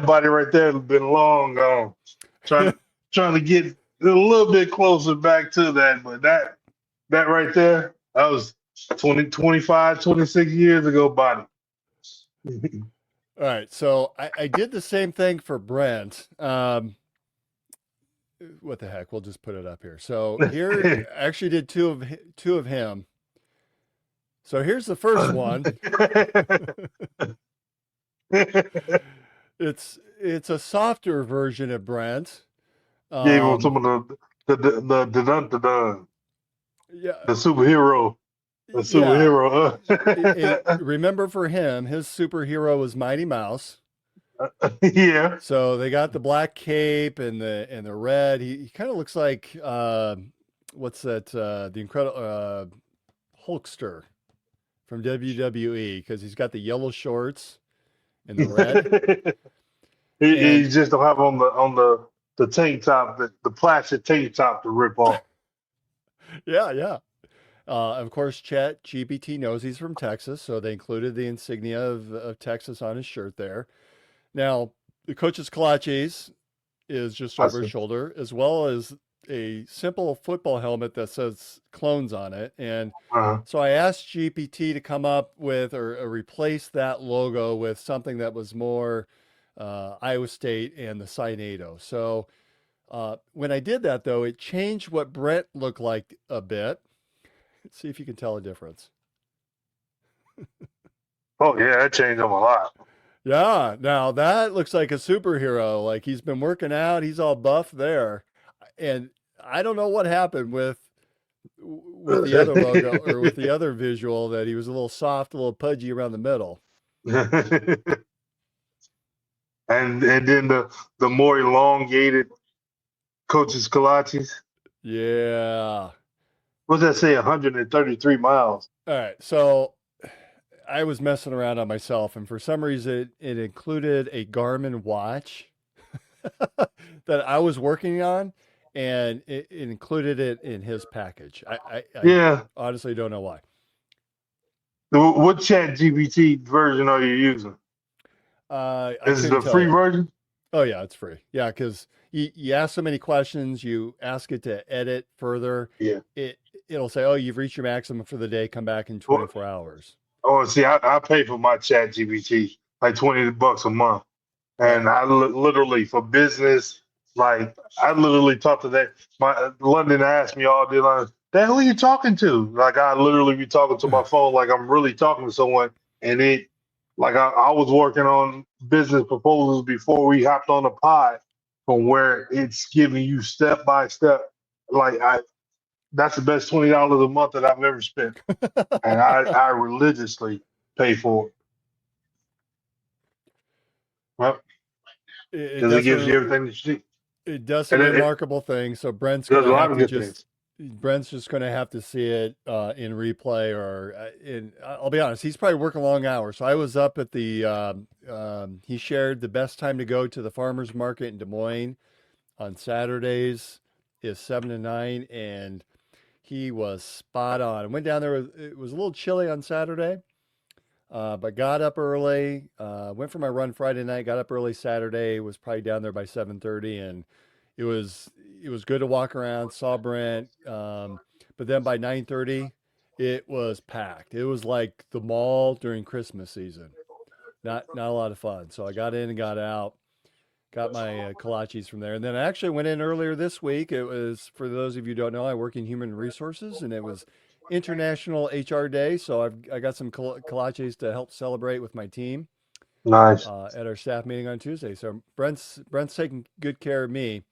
Speaker 4: body right there has been long gone. Trying to get a little bit closer back to that, but that right there, that was 20, 25, 26 years ago body.
Speaker 3: All right, so I did the same thing for Brent. What the heck? We'll just put it up here. So here, I actually did two of him. So here's the first one. It's a softer version of Brent.
Speaker 4: Gave him some of the dun.
Speaker 3: Yeah,
Speaker 4: The superhero. The
Speaker 3: yeah.
Speaker 4: superhero.
Speaker 3: Remember for him, his superhero was Mighty Mouse.
Speaker 4: Yeah.
Speaker 3: So they got the black cape and the red. He kind of looks like what's that? The incredible Hulkster from WWE because he's got the yellow shorts and the red.
Speaker 4: He
Speaker 3: And
Speaker 4: just don't have on the tank top, the plastic tank top to rip off.
Speaker 3: yeah, yeah. Of course, Chat GPT knows he's from Texas, so they included the insignia of Texas on his shirt there. Now, the coach's kolaches is just over his shoulder, as well as a simple football helmet that says clones on it. And
Speaker 4: Uh-huh.
Speaker 3: so I asked GPT to come up with or replace that logo with something that was more Iowa State and the Sinado. So when I did that, though, it changed what Brent looked like a bit. Let's see if you can tell a difference.
Speaker 4: Oh yeah, that changed him a lot.
Speaker 3: Yeah, now that looks like a superhero. Like he's been working out, he's all buff there. And I don't know what happened with the other logo or with the other visual that he was a little soft, a little pudgy around the middle.
Speaker 4: and then the more elongated coach's kolaches.
Speaker 3: Yeah.
Speaker 4: What does that say? 133 miles.
Speaker 3: All right. So I was messing around on myself, and for some reason, it included a Garmin watch that I was working on, and it included it in his package. I
Speaker 4: Yeah.
Speaker 3: honestly don't know why.
Speaker 4: What Chat GPT version are you using?
Speaker 3: I
Speaker 4: Is it
Speaker 3: couldn't
Speaker 4: the
Speaker 3: tell
Speaker 4: free
Speaker 3: you.
Speaker 4: version?
Speaker 3: Oh yeah, it's free. Yeah, because you ask so many questions, you ask it to edit further.
Speaker 4: Yeah.
Speaker 3: It'll say, "Oh, you've reached your maximum for the day. Come back in
Speaker 4: Well,
Speaker 3: 24 hours."
Speaker 4: oh, see, I pay for my Chat GPT like $20 a month,
Speaker 3: Right.
Speaker 4: and I literally for business, like I literally talked to that. My London asked me all day long, the hell are you talking to? Like I literally be talking to my phone like I'm really talking to someone, and I was working on business proposals before we hopped on the pod, from where it's giving you step by step. Like I, that's the best $20 a month that I've ever spent, and I religiously pay for it. Well,
Speaker 5: It
Speaker 4: because it
Speaker 5: does
Speaker 4: gives
Speaker 5: some
Speaker 4: you everything that you need,
Speaker 5: it does some
Speaker 4: and it
Speaker 5: remarkable things. So
Speaker 4: does a lot of good things.
Speaker 5: Brent's just going to have to see it in replay or in. I'll be honest, he's probably working long hours. So I was up at the. He shared the best time to go to the farmers market in Des Moines on Saturdays is 7 to 9, and he was spot on. I went down there. It was a little chilly on Saturday, but got up early. Went for my run Friday night. Got up early Saturday. Was probably down there by 7:30, and it was it was good to walk around. Saw Brent, but then by 9:30, it was packed. It was like the mall during Christmas season. Not a lot of fun. So I got in and got out. Got my kolaches from there, and then I actually went in earlier this week. It was, for those of you who don't know, I work in human resources, and it was International HR Day, so I got some kolaches to help celebrate with my team
Speaker 4: Nice.
Speaker 5: at our staff meeting on Tuesday. So Brent's taking good care of me.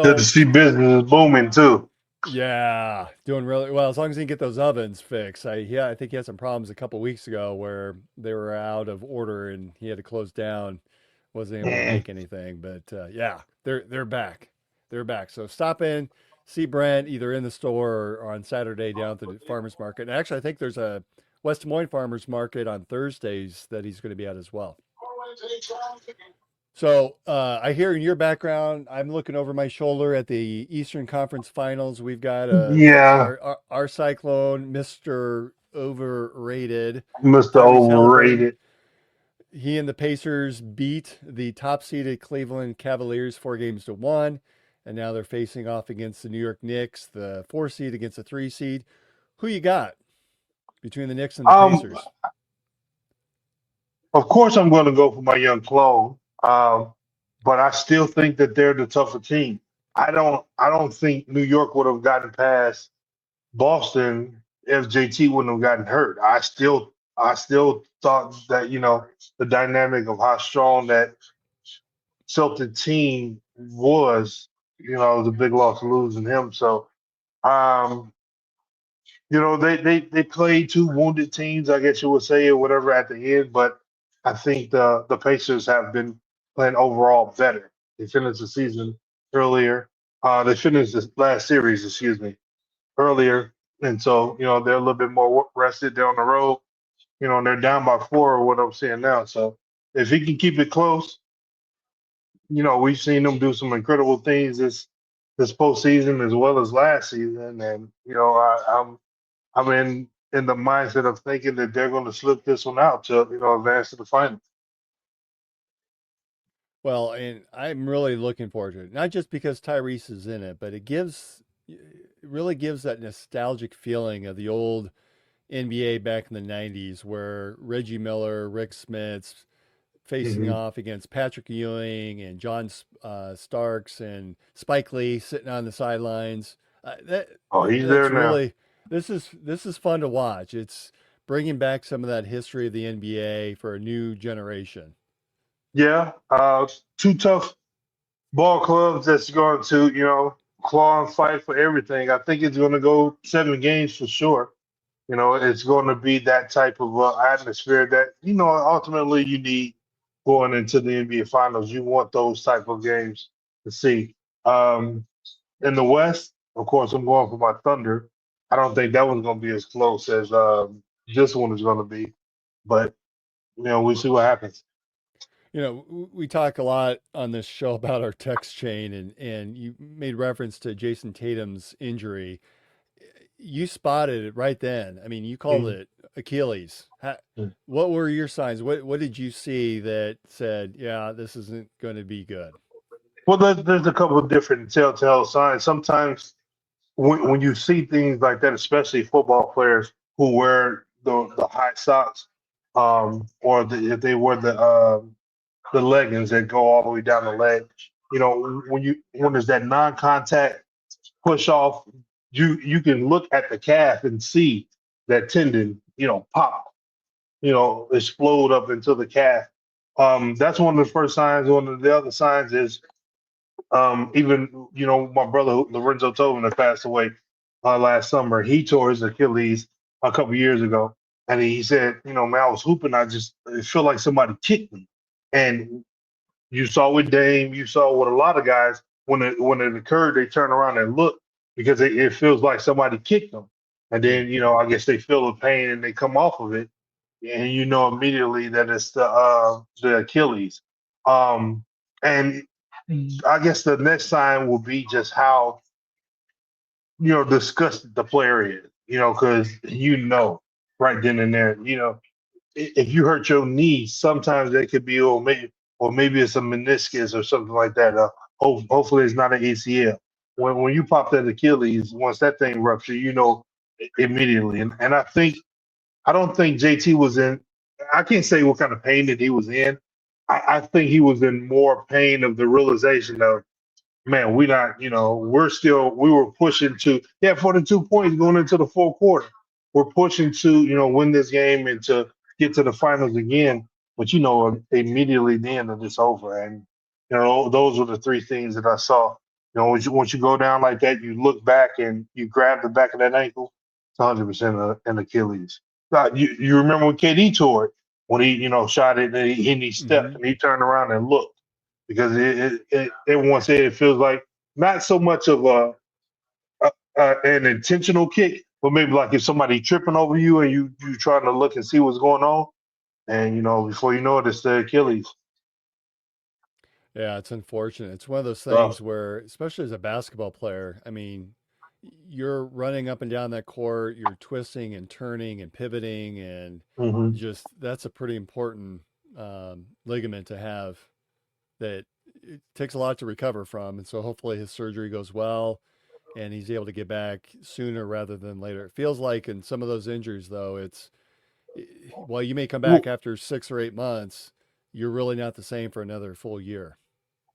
Speaker 4: Good to
Speaker 5: So
Speaker 4: see business is booming too.
Speaker 5: yeah, doing really well as long as he can get those ovens fixed. I think he had some problems a couple weeks ago where they were out of order and he had to close down. Wasn't able to
Speaker 4: Mm.
Speaker 5: make anything, but yeah, they're back. They're back. So stop in, see Brent either in the store or on Saturday down at the farmers market. And actually, I think there's a West Des Moines farmers market on Thursdays that he's going to be at as well. So I hear in your background, I'm looking over my shoulder at the Eastern Conference Finals. We've got
Speaker 4: Yeah,
Speaker 5: our Cyclone, Mister Overrated,
Speaker 4: Mr.
Speaker 5: Tyrese Halliburton.
Speaker 4: Overrated.
Speaker 5: He and the Pacers beat the top-seeded Cleveland Cavaliers 4 games to 1, and now they're facing off against the New York Knicks, the 4 seed against the 3 seed. Who you got between the Knicks and the
Speaker 4: Um,
Speaker 5: Pacers?
Speaker 4: of course, I'm going to go for my young clone, but I still think that they're the tougher team. I don't think New York would have gotten past Boston if JT wouldn't have gotten hurt. I still thought that the dynamic of how strong that Celtic team was, it was a big loss losing him. So, um, they played two wounded teams, I guess you would say, or whatever at the end. But I think the Pacers have been playing overall better. They finished the season earlier. They finished the last series, excuse me, earlier, and so they're a little bit more rested. They're on the road, and they're down by four, or what I'm seeing now. So if he can keep it close, we've seen them do some incredible things this postseason as well as last season, and I'm in the mindset of thinking that they're going to slip this one out to advance to the final.
Speaker 5: Well, and I'm really looking forward to it. Not just because Tyrese is in it, but it really gives that nostalgic feeling of the old NBA back in the 90s where Reggie Miller, Rick Smits facing
Speaker 4: Hmm.
Speaker 5: off against Patrick Ewing and John Starks and Spike Lee sitting on the sidelines.
Speaker 4: Oh, he's there
Speaker 5: That's
Speaker 4: now.
Speaker 5: really this is fun to watch. It's bringing back some of that history of the NBA for a new generation.
Speaker 4: Yeah, two tough ball clubs that's going to claw and fight for everything. I think it's going to go 7 games for sure. It's going to be that type of atmosphere that ultimately you need going into the NBA Finals. You want those type of games to see. Um, in the West, of course, I'm going for my Thunder. I don't think that one's going to be as close as this one is going to be, but we see what happens.
Speaker 5: We talk a lot on this show about our text chain, and you made reference to Jason Tatum's injury. You spotted it right then. I mean, you called
Speaker 4: Mhm.
Speaker 5: it Achilles. What were your signs? What did you see that said, yeah, this isn't going to be good?
Speaker 4: Well, there's a couple of different telltale signs. Sometimes when you see things like that, especially football players who wear the high socks, or if they wear the leggings that go all the way down the leg, when there's that non-contact push off you can look at the calf and see that tendon, pop, explode up into the calf. That's one of the first signs. One of the other signs is even my brother Lorenzo Tobin that passed away last summer. He tore his Achilles a couple years ago, and he said, man, I was hooping. It felt like somebody kicked me. And you saw with Dame, you saw with a lot of guys when it occurred, they turn around and look because it feels like somebody kicked them. And then I guess they feel the pain and they come off of it, and immediately that it's the Achilles. And I guess the next sign will be just how disgusted the player is, because right then and there, if you hurt your knee, sometimes they could be, or maybe it's a meniscus or something like that. Hopefully, it's not an ACL. When you pop that Achilles, once that thing ruptures, immediately. And I don't think JT was in. I can't say what kind of pain that he was in. I think he was in more pain of the realization of, man, we were pushing to, 42 points going into the fourth quarter. We're pushing to, win this game and to get to the finals again. But, immediately then it's over. And, those were the three things that I saw. Once you go down like that, you look back and you grab the back of that ankle, it's 100% an Achilles. You remember when KD tore it, when he, shot it and he stepped and he turned around and looked because everyone said it feels like not so much of an intentional kick, but maybe like if somebody tripping over you and you trying to look and see what's going on, and before you know it, it's the Achilles.
Speaker 3: Yeah, it's unfortunate. It's one of those
Speaker 4: So,
Speaker 3: things where, especially as a basketball player, I mean, you're running up and down that court, you're twisting and turning and pivoting, and
Speaker 4: mhm.
Speaker 3: just that's a pretty important ligament to have that it takes a lot to recover from. And so hopefully his surgery goes well and he's able to get back sooner rather than later. It feels like in some of those injuries, though, while you may come back
Speaker 4: Well,
Speaker 3: after 6 or 8 months, you're really not the same for another full year.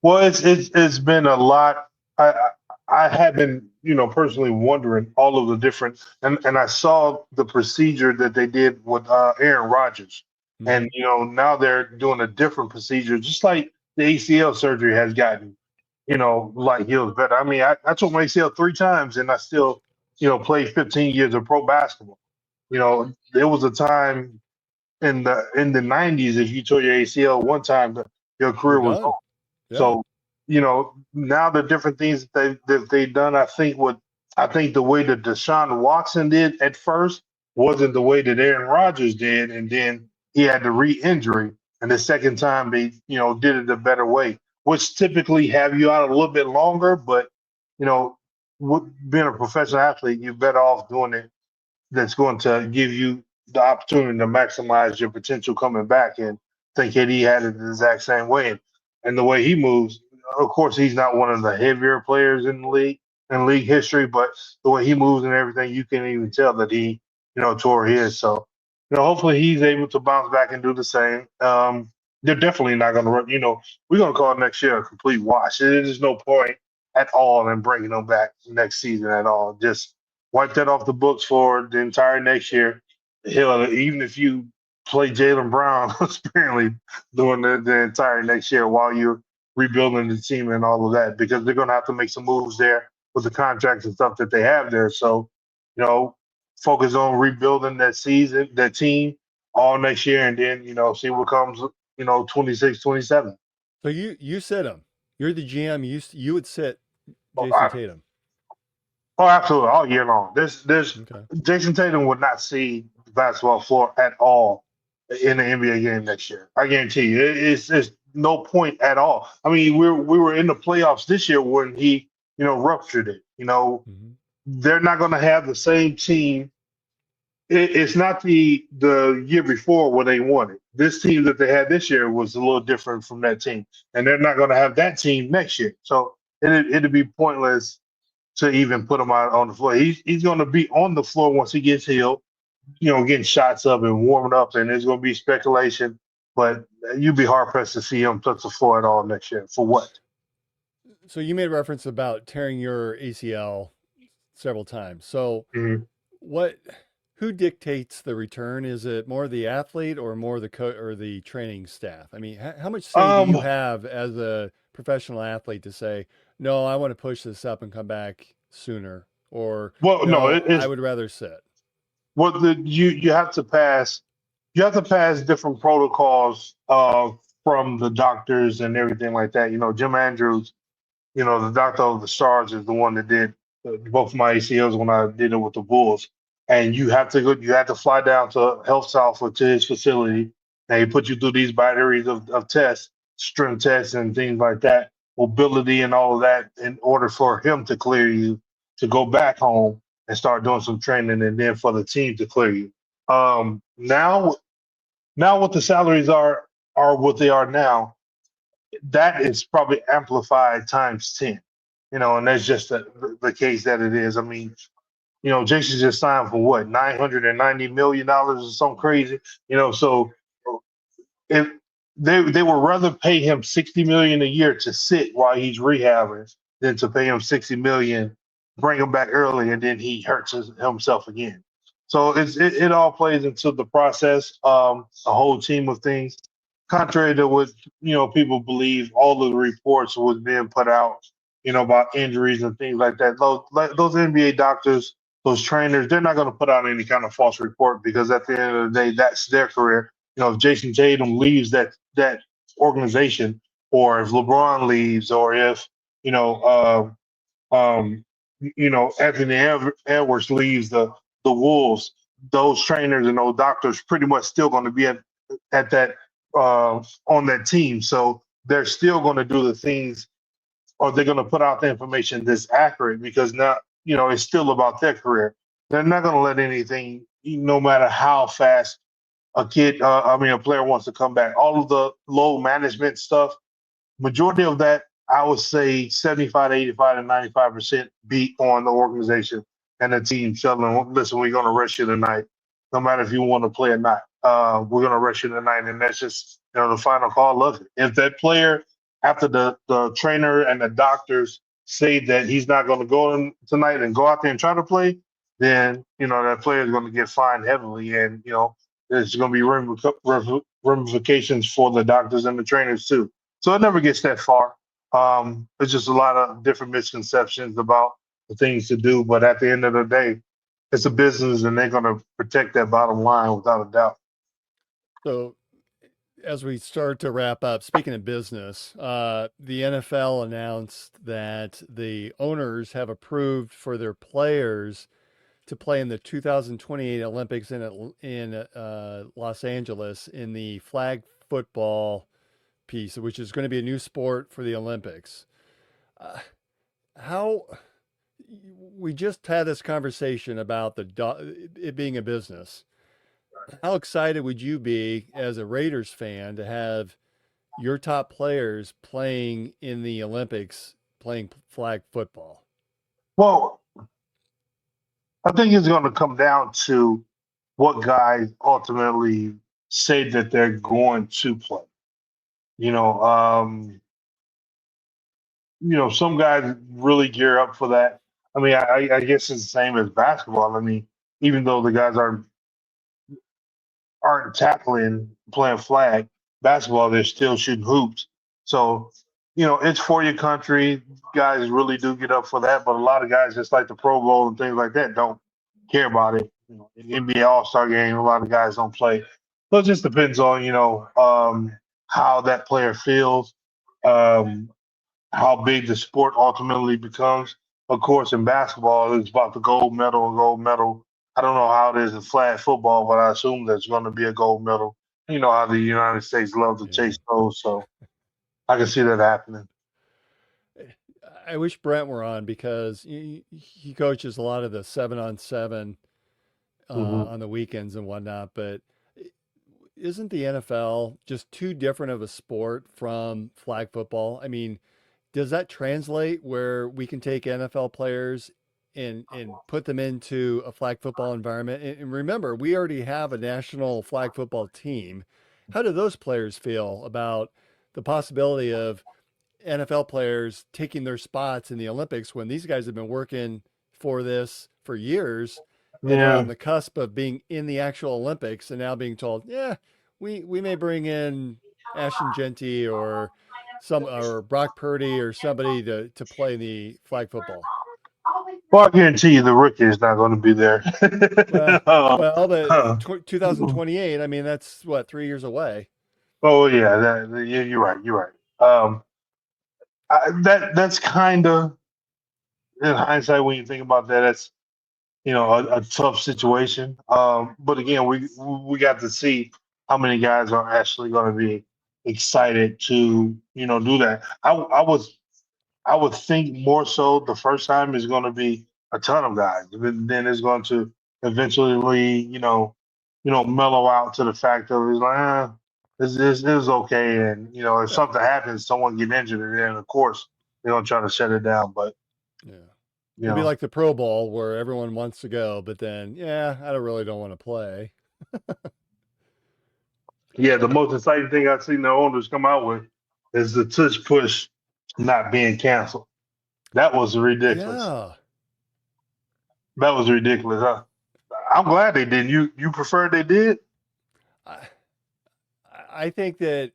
Speaker 4: it's been a lot. I I I have been personally wondering all of the different, and I saw the procedure that they did with Aaron Rodgers,
Speaker 3: Hmm.
Speaker 4: and now they're doing a different procedure, just like the ACL surgery has gotten like healed better. I mean, I tore my ACL three times, and I still played 15 years of pro basketball. There was a time in the 90s, if you tore your ACL one time, your
Speaker 3: You're
Speaker 4: career was over.
Speaker 3: done. Yeah.
Speaker 4: So, now the different things that they've done, I think the way that Deshaun Watson did at first wasn't the way that Aaron Rodgers did, and then he had the re-injury, and the second time they did it a better way, which typically have you out a little bit longer, but you know, being a professional athlete, you're better off doing it that's going to give you the opportunity to maximize your potential coming back. And I think KD had it the exact same way. And the way he moves, of course, he's not one of the heavier players in league history, but the way he moves and everything, you can even tell that he, tore his. So, hopefully he's able to bounce back and do the same. They're definitely not going to run. We're going to call next year a complete wash. There's no point at all in bringing them back next season at all. Just wipe that off the books for the entire next year. Hell, even if you play Jalen Brown apparently during the entire next year while you're rebuilding the team and all of that, because they're going to have to make some moves there with the contracts and stuff that they have there. So, you know, focus on rebuilding that team all next year, and then, see what comes, 26, 27.
Speaker 3: So you sit him. You're the GM. You would sit
Speaker 4: Oh,
Speaker 3: Jason Tatum.
Speaker 4: absolutely, all year long. There's
Speaker 3: Okay.
Speaker 4: Jason Tatum would not see the basketball floor at all in the NBA game next year. I guarantee you, it's no point at all. I mean, we were in the playoffs this year when he ruptured it.
Speaker 3: Hmm.
Speaker 4: They're not going to have the same team. It's not the year before where they won it. This team that they had this year was a little different from that team, and they're not going to have that team next year. So it'd be pointless to even put him out on the floor. He's going to be on the floor once he gets healed, getting shots up and warming up, and there's going to be speculation. But you'd be hard pressed to see him touch the floor at all next year. For what?
Speaker 3: So you made reference about tearing your ACL several times. So
Speaker 4: Mhm.
Speaker 3: what, who dictates the return? Is it more the athlete or more the or the training staff? I mean, how much say do you
Speaker 4: Um,
Speaker 3: have as a professional athlete to say, no, I want to push this up and come back sooner, or
Speaker 4: well, no,
Speaker 3: no, I
Speaker 4: it's
Speaker 3: would rather sit?
Speaker 4: what the you have to pass. You have to pass different protocols from the doctors and everything like that. Jim Andrews, the doctor of the stars, is the one that did both my ACLs when I did it with the Bulls. And you have to go. You have to fly down to Health South or to his facility, and he put you through these batteries of tests, strength tests, and things like that, mobility and all of that, in order for him to clear you to go back home and start doing some training, and then for the team to clear you. Now what the salaries are what they are now. That is probably amplified times 10. And that's just the case that it is. I mean, Jason just signed for what, $990 million or something crazy. So if they would rather pay him 60 million a year to sit while he's rehabbing than to pay him 60 million, bring him back early, and then he hurts himself again. So it all plays into the process, a whole team of things. Contrary to what people believe, all of the reports was being put out, about injuries and things like that. Those NBA doctors, those trainers, they're not going to put out any kind of false report, because at the end of the day, that's their career. If Jason Tatum leaves that organization, or if LeBron leaves, or if you know Anthony Edwards leaves the Wolves, those trainers and those doctors pretty much still going to be at that on that team. So they're still going to do the things, or they're going to put out the information that's accurate, because now it's still about their career. They're not going to let anything, no matter how fast a player wants to come back. All of the low management stuff, majority of that, I would say 75 to 85 to 95% beat on the organization and the team telling them, listen, we're going to rest you tonight, no matter if you want to play or not. We're going to rest you tonight. And that's just, the final call of it. If that player, after the trainer and the doctors say that he's not going to go in tonight and go out there and try to play, then, that player is going to get fined heavily. And, there's going to be ramifications for the doctors and the trainers too. So it never gets that far. There's just a lot of different misconceptions about the things to do. But at the end of the day, it's a business, and they're going to protect that bottom line without a doubt.
Speaker 3: So as we start to wrap up, speaking of business, the NFL announced that the owners have approved for their players to play in the 2028 Olympics in Los Angeles in the flag football piece, which is going to be a new sport for the Olympics. How we just had this conversation about it being a business. How excited would you be as a Raiders fan to have your top players playing in the Olympics, playing flag football?
Speaker 4: Well, I think it's going to come down to what guys ultimately say that they're going to play. You know, um, some guys really gear up for that. I mean, I guess it's the same as basketball. I mean, even though the guys aren't tackling, playing flag, basketball, they're still shooting hoops. So, it's for your country. Guys really do get up for that, but a lot of guys, just like the Pro Bowl and things like that, don't care about it. In the NBA All-Star game, a lot of guys don't play. So it just depends on, how that player feels, um, how big the sport ultimately becomes. Of course, in basketball, it's about the gold medal and gold medal. I don't know how it is in flag football, but I assume there's going to be a gold medal. You know how the United States love to
Speaker 3: Yeah.
Speaker 4: chase those, so I can see that happening.
Speaker 3: I wish Brent were on because he coaches a lot of the 7-on-7
Speaker 4: Hmm.
Speaker 3: on the weekends and whatnot. But isn't the NFL just too different of a sport from flag football? I mean, does that translate where we can take NFL players and put them into a flag football environment? And remember, we already have a national flag football team. How do those players feel about the possibility of NFL players taking their spots in the Olympics when these guys have been working for this for years, and they're
Speaker 4: Yeah.
Speaker 3: on the cusp of being in the actual Olympics, and now being told, yeah, we may bring in Ashton Genty or Brock Purdy or somebody to play in the flag football.
Speaker 4: Well, I guarantee you the rookie is not going to be there.
Speaker 3: Well,
Speaker 4: uh,
Speaker 3: well, the
Speaker 4: uh,
Speaker 3: 2028. I mean, that's what 3 years away.
Speaker 4: oh yeah, you're right. You're right. That's kind of in hindsight when you think about that. That's a tough situation. But again, we got to see how many guys are actually going to be excited to do that. I would think more so the first time is going to be a ton of guys, but then it's going to eventually mellow out to the fact of it's like this is okay, and if
Speaker 3: Yeah,
Speaker 4: something happens, someone get injured, and then of course they're gonna try to shut it down. But
Speaker 3: yeah.
Speaker 4: you
Speaker 3: It'll be
Speaker 4: know,
Speaker 3: like the Pro Bowl where everyone wants to go, but then, yeah, I don't really don't want to play.
Speaker 4: yeah, the most exciting thing I've seen the owners come out with is the tush push not being canceled. That was ridiculous.
Speaker 3: Yeah.
Speaker 4: That was ridiculous. I'm glad they didn't. You prefer they did?
Speaker 3: I, I think that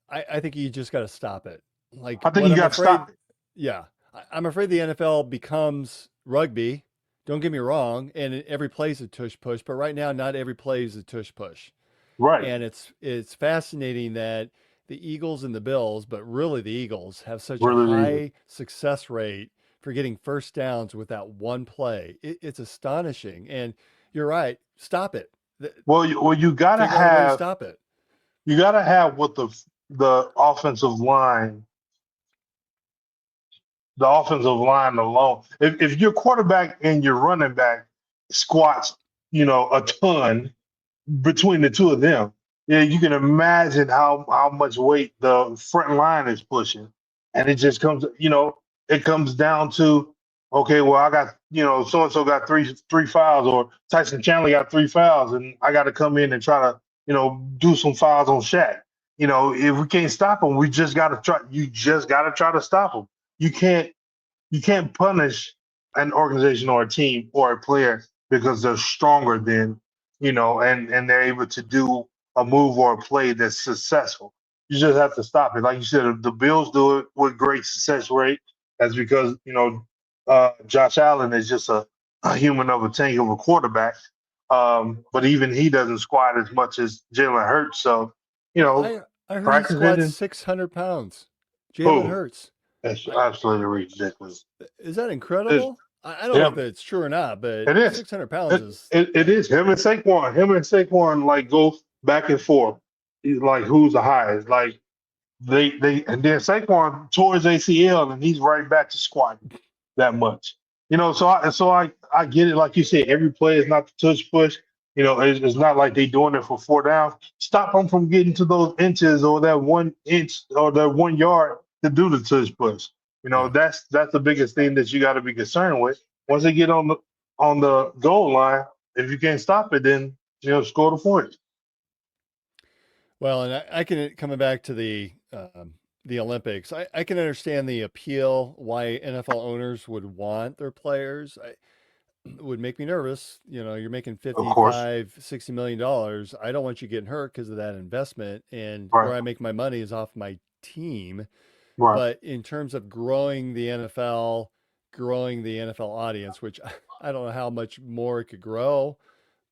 Speaker 3: I think you just got to stop it. Like
Speaker 4: I think
Speaker 3: what
Speaker 4: you
Speaker 3: I'm
Speaker 4: got to
Speaker 3: afraid,
Speaker 4: stop it.
Speaker 3: yeah, I'm afraid the NFL becomes rugby. Don't get me wrong, and every play is a tush push, but right now not every play is a tush push.
Speaker 4: Right.
Speaker 3: And it's fascinating that the Eagles and the Bills, but really the Eagles, have such a
Speaker 4: Really easy.
Speaker 3: high success rate for getting first downs without one play. It's astonishing. And you're right. Stop it.
Speaker 4: You gotta
Speaker 3: Figure out a way to
Speaker 4: have
Speaker 3: stop it.
Speaker 4: what the offensive line, the offensive line alone. If your quarterback and your running back squats, a ton between the two of them, yeah, you can imagine how much weight the front line is pushing, and it comes down to, okay, well, I got, so and so got three fouls, or Tyson Chandler got three fouls, and I got to come in and try to, do some fouls on Shaq. If we can't stop him, we just got to try. You just got to try to stop him. You can't you can't punish an organization or a team or a player because they're stronger than, and they're able to do a move or a play that's successful. You just have to stop it. Like you said, the Bills do it with great success rate. That's because, Josh Allen is just a human of a tank of a quarterback. But even he doesn't squat as much as Jalen Hurts. So, you
Speaker 3: Well,
Speaker 4: know,
Speaker 3: I heard he
Speaker 4: practice it
Speaker 3: squats
Speaker 4: and
Speaker 3: 600 pounds. Jalen
Speaker 4: boom.
Speaker 3: Hurts.
Speaker 4: That's
Speaker 3: I,
Speaker 4: absolutely ridiculous.
Speaker 3: is that
Speaker 4: It's
Speaker 3: incredible? I don't know if
Speaker 4: him.
Speaker 3: it's true or not, but
Speaker 4: It is.
Speaker 3: 600 pounds
Speaker 4: It,
Speaker 3: is,
Speaker 4: it is him and Saquon. Him and Saquon like go back and forth. Like who's the highest? Like and then Saquon tore his ACL and he's right back to squatting that much. So I get it. Like you said, every play is not the touch push. It's not like they doing it for four downs. Stop them from getting to those inches or that 1 inch or that 1 yard to do the touch push.
Speaker 3: yeah.
Speaker 4: That's the biggest thing that you got to be concerned with. Once they get on the goal line, if you can't stop it, then score the point.
Speaker 3: Well, and I can coming back to the Olympics. I can understand the appeal why NFL owners would want their players. It would make me nervous. You're making
Speaker 4: Of course,
Speaker 3: 50, $60 million. I don't want you getting hurt because of that investment. And
Speaker 4: right,
Speaker 3: where I make my money is off my team.
Speaker 4: right,
Speaker 3: But in terms of growing the NFL audience, which I don't know how much more it could grow,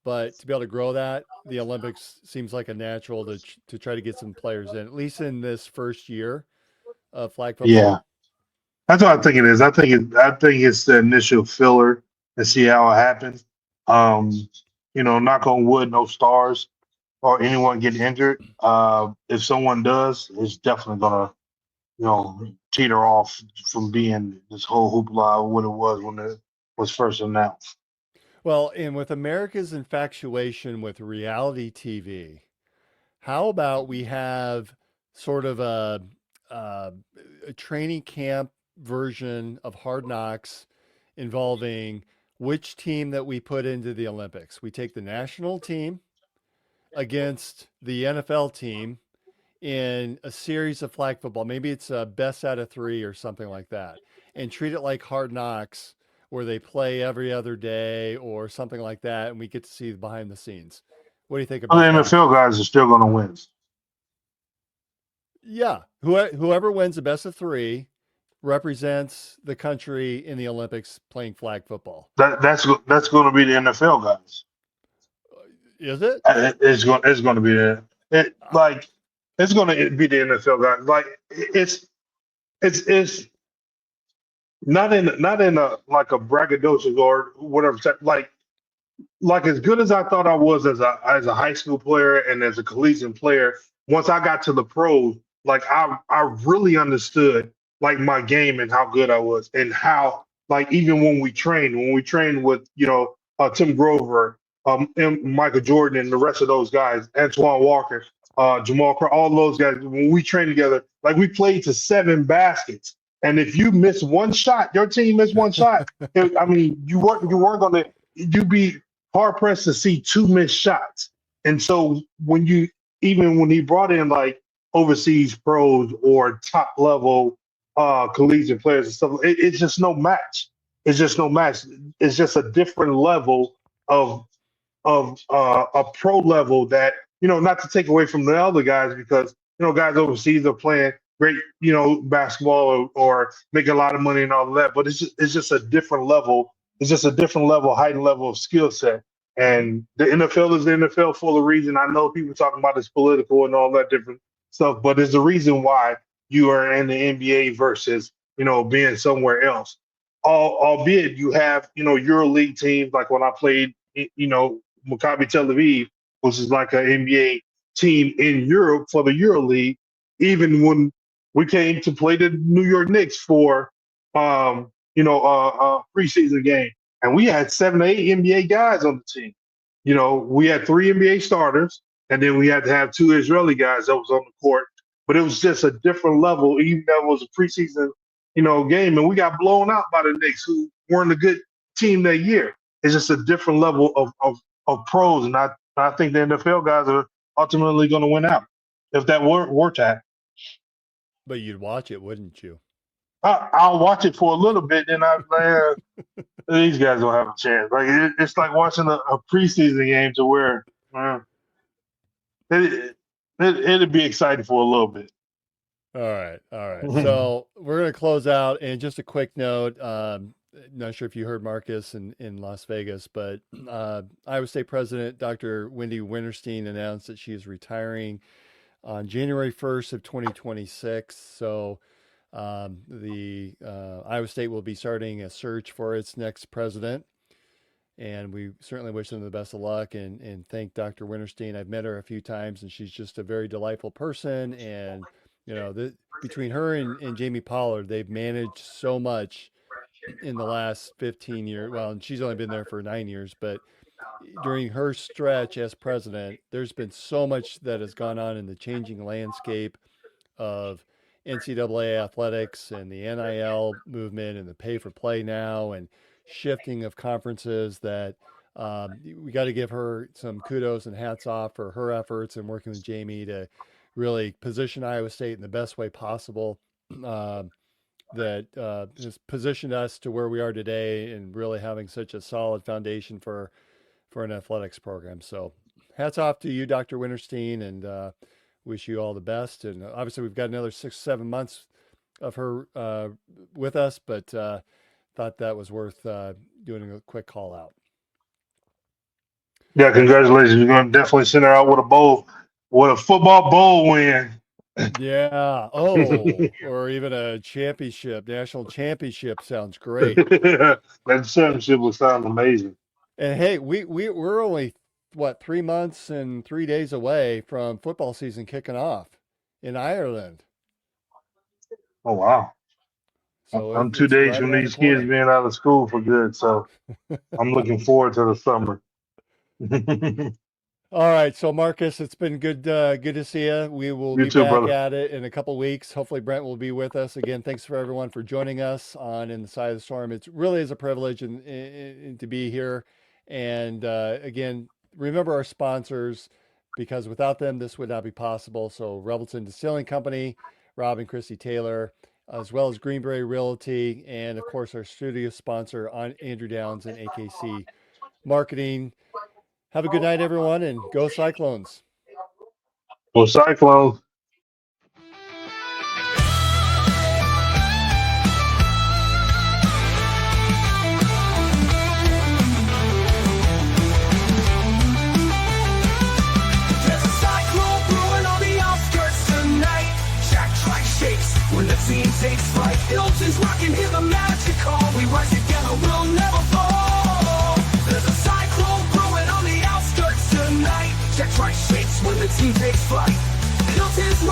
Speaker 3: but to be able to grow that, the Olympics seems like a natural to try to get some players in, at least in this first year of flag
Speaker 4: yeah.
Speaker 3: football.
Speaker 4: That's what I think it is. I think it's the initial filler and see how it happens. Um, knock on wood, no stars or anyone get injured. If someone does, it's definitely gonna, teeter off from being this whole hoopla of what it was when it was first announced.
Speaker 3: Well, and with America's infatuation with reality TV, how about we have sort of a, a training camp version of Hard Knocks involving which team that we put into the Olympics? We take the national team against the NFL team in a series of flag football. Maybe it's a best out of three or something like that. and treat it like Hard Knocks, where they play every other day or something like that, and we get to see behind the scenes. What do you think
Speaker 4: Other
Speaker 3: about that?
Speaker 4: NFL guys are still going to win.
Speaker 3: Yeah, whoever wins the best of three represents the country in the Olympics playing flag football.
Speaker 4: That's going to be the NFL guys.
Speaker 3: Is it?
Speaker 4: It's going to be like it's going to be the NFL guys. Like it's not in a like a braggadocious or whatever. Like as good as I thought I was as a high school player and as a collegiate player, once I got to the pros, like I really understood like my game and how good I was and how like even when we trained with Tim Grover, and Michael Jordan and the rest of those guys, Antoine Walker, Jamal Crawford, all those guys, when we trained together, like we played to 7 baskets. And if you miss one shot, your team missed one shot. I mean, you weren't gonna you'd be hard pressed to see 2 missed shots. And so even when he brought in like overseas pros or top level collegiate players and stuff, it's just no match. It's just no match. It's just a different level of a pro level that not to take away from the other guys because guys overseas are playing great basketball or making a lot of money and all of that, but it's just a different level. It's just a different level, heightened level of skill set. And the NFL is the NFL for a reason. I know people talking about it's political and all that different stuff, but there's a reason why you are in the NBA versus being somewhere else. Albeit you have EuroLeague teams like when I played Maccabi Tel Aviv, which is like an NBA team in Europe for the EuroLeague. Even when we came to play the New York Knicks for a preseason game, and we had 7 or 8 NBA guys on the team. We had 3 NBA starters, and then we had to have 2 Israeli guys that was on the court. But it was just a different level, even though it was a preseason, game, and we got blown out by the Knicks, who weren't a good team that year. It's just a different level of pros, and I think the NFL guys are ultimately going to win out if that were to happen.
Speaker 3: But you'd watch it, wouldn't you?
Speaker 4: I'll watch it for a little bit, then I'm like, these guys don't have a chance. Like it's like watching a preseason game to where it'd be exciting for a little bit.
Speaker 3: All right. So we're going to close out. And just a quick note, not sure if you heard Marcus in Las Vegas, but Iowa State President Dr. Wendy Winterstein announced that she is retiring on January 1st of 2026. So the Iowa State will be starting a search for its next president. And we certainly wish them the best of luck and thank Dr. Winterstein. I've met her a few times and she's just a very delightful person. And, between her and Jamie Pollard, they've managed so much in the last 15 years. Well, and she's only been there for 9 years, but during her stretch as president, there's been so much that has gone on in the changing landscape of NCAA athletics and the NIL movement and the pay for play now and shifting of conferences that we got to give her some kudos and hats off for her efforts and working with Jamie to really position Iowa State in the best way possible. That has positioned us to where we are today and really having such a solid foundation for an athletics program. So hats off to you, Dr. Winterstein, and wish you all the best. And obviously we've got another 6-7 months of her with us, but thought that was worth doing a quick call out.
Speaker 4: Yeah, congratulations. You're going to definitely send her out with a football bowl win.
Speaker 3: Yeah. Oh, or even a championship, national championship sounds great.
Speaker 4: That championship would sound amazing.
Speaker 3: And hey, we're only 3 months and 3 days away from football season kicking off in Ireland.
Speaker 4: Oh wow!
Speaker 3: So
Speaker 4: I'm 2 days
Speaker 3: right
Speaker 4: from
Speaker 3: around
Speaker 4: these
Speaker 3: the corner.
Speaker 4: kids being out of school for good, so I'm looking forward to the summer.
Speaker 3: All right, so Marcus, it's been good to see you. We will
Speaker 4: You
Speaker 3: be
Speaker 4: too,
Speaker 3: back
Speaker 4: brother.
Speaker 3: at it in a couple weeks. Hopefully Brent will be with us again. Thanks for everyone for joining us on In the Side of the Storm. It really is a privilege and to be here. And again, remember our sponsors, because without them, this would not be possible. So Revelton Distilling Company, Rob and Christy Taylor, as well as Greenberry Realty, and of course our studio sponsor on Andrew Downs and AKC Marketing. Have a good night, everyone, and go Cyclones.
Speaker 4: Well, Cyclones.
Speaker 2: There's a cyclone brewing on the outskirts tonight. Jack Trice shakes when the team takes flight. Hilton's rocking, hear the magic call. We rise together, we'll never fall. There's a cyclone brewing on the outskirts tonight. Jack Trice shakes when the team takes flight. Hilton's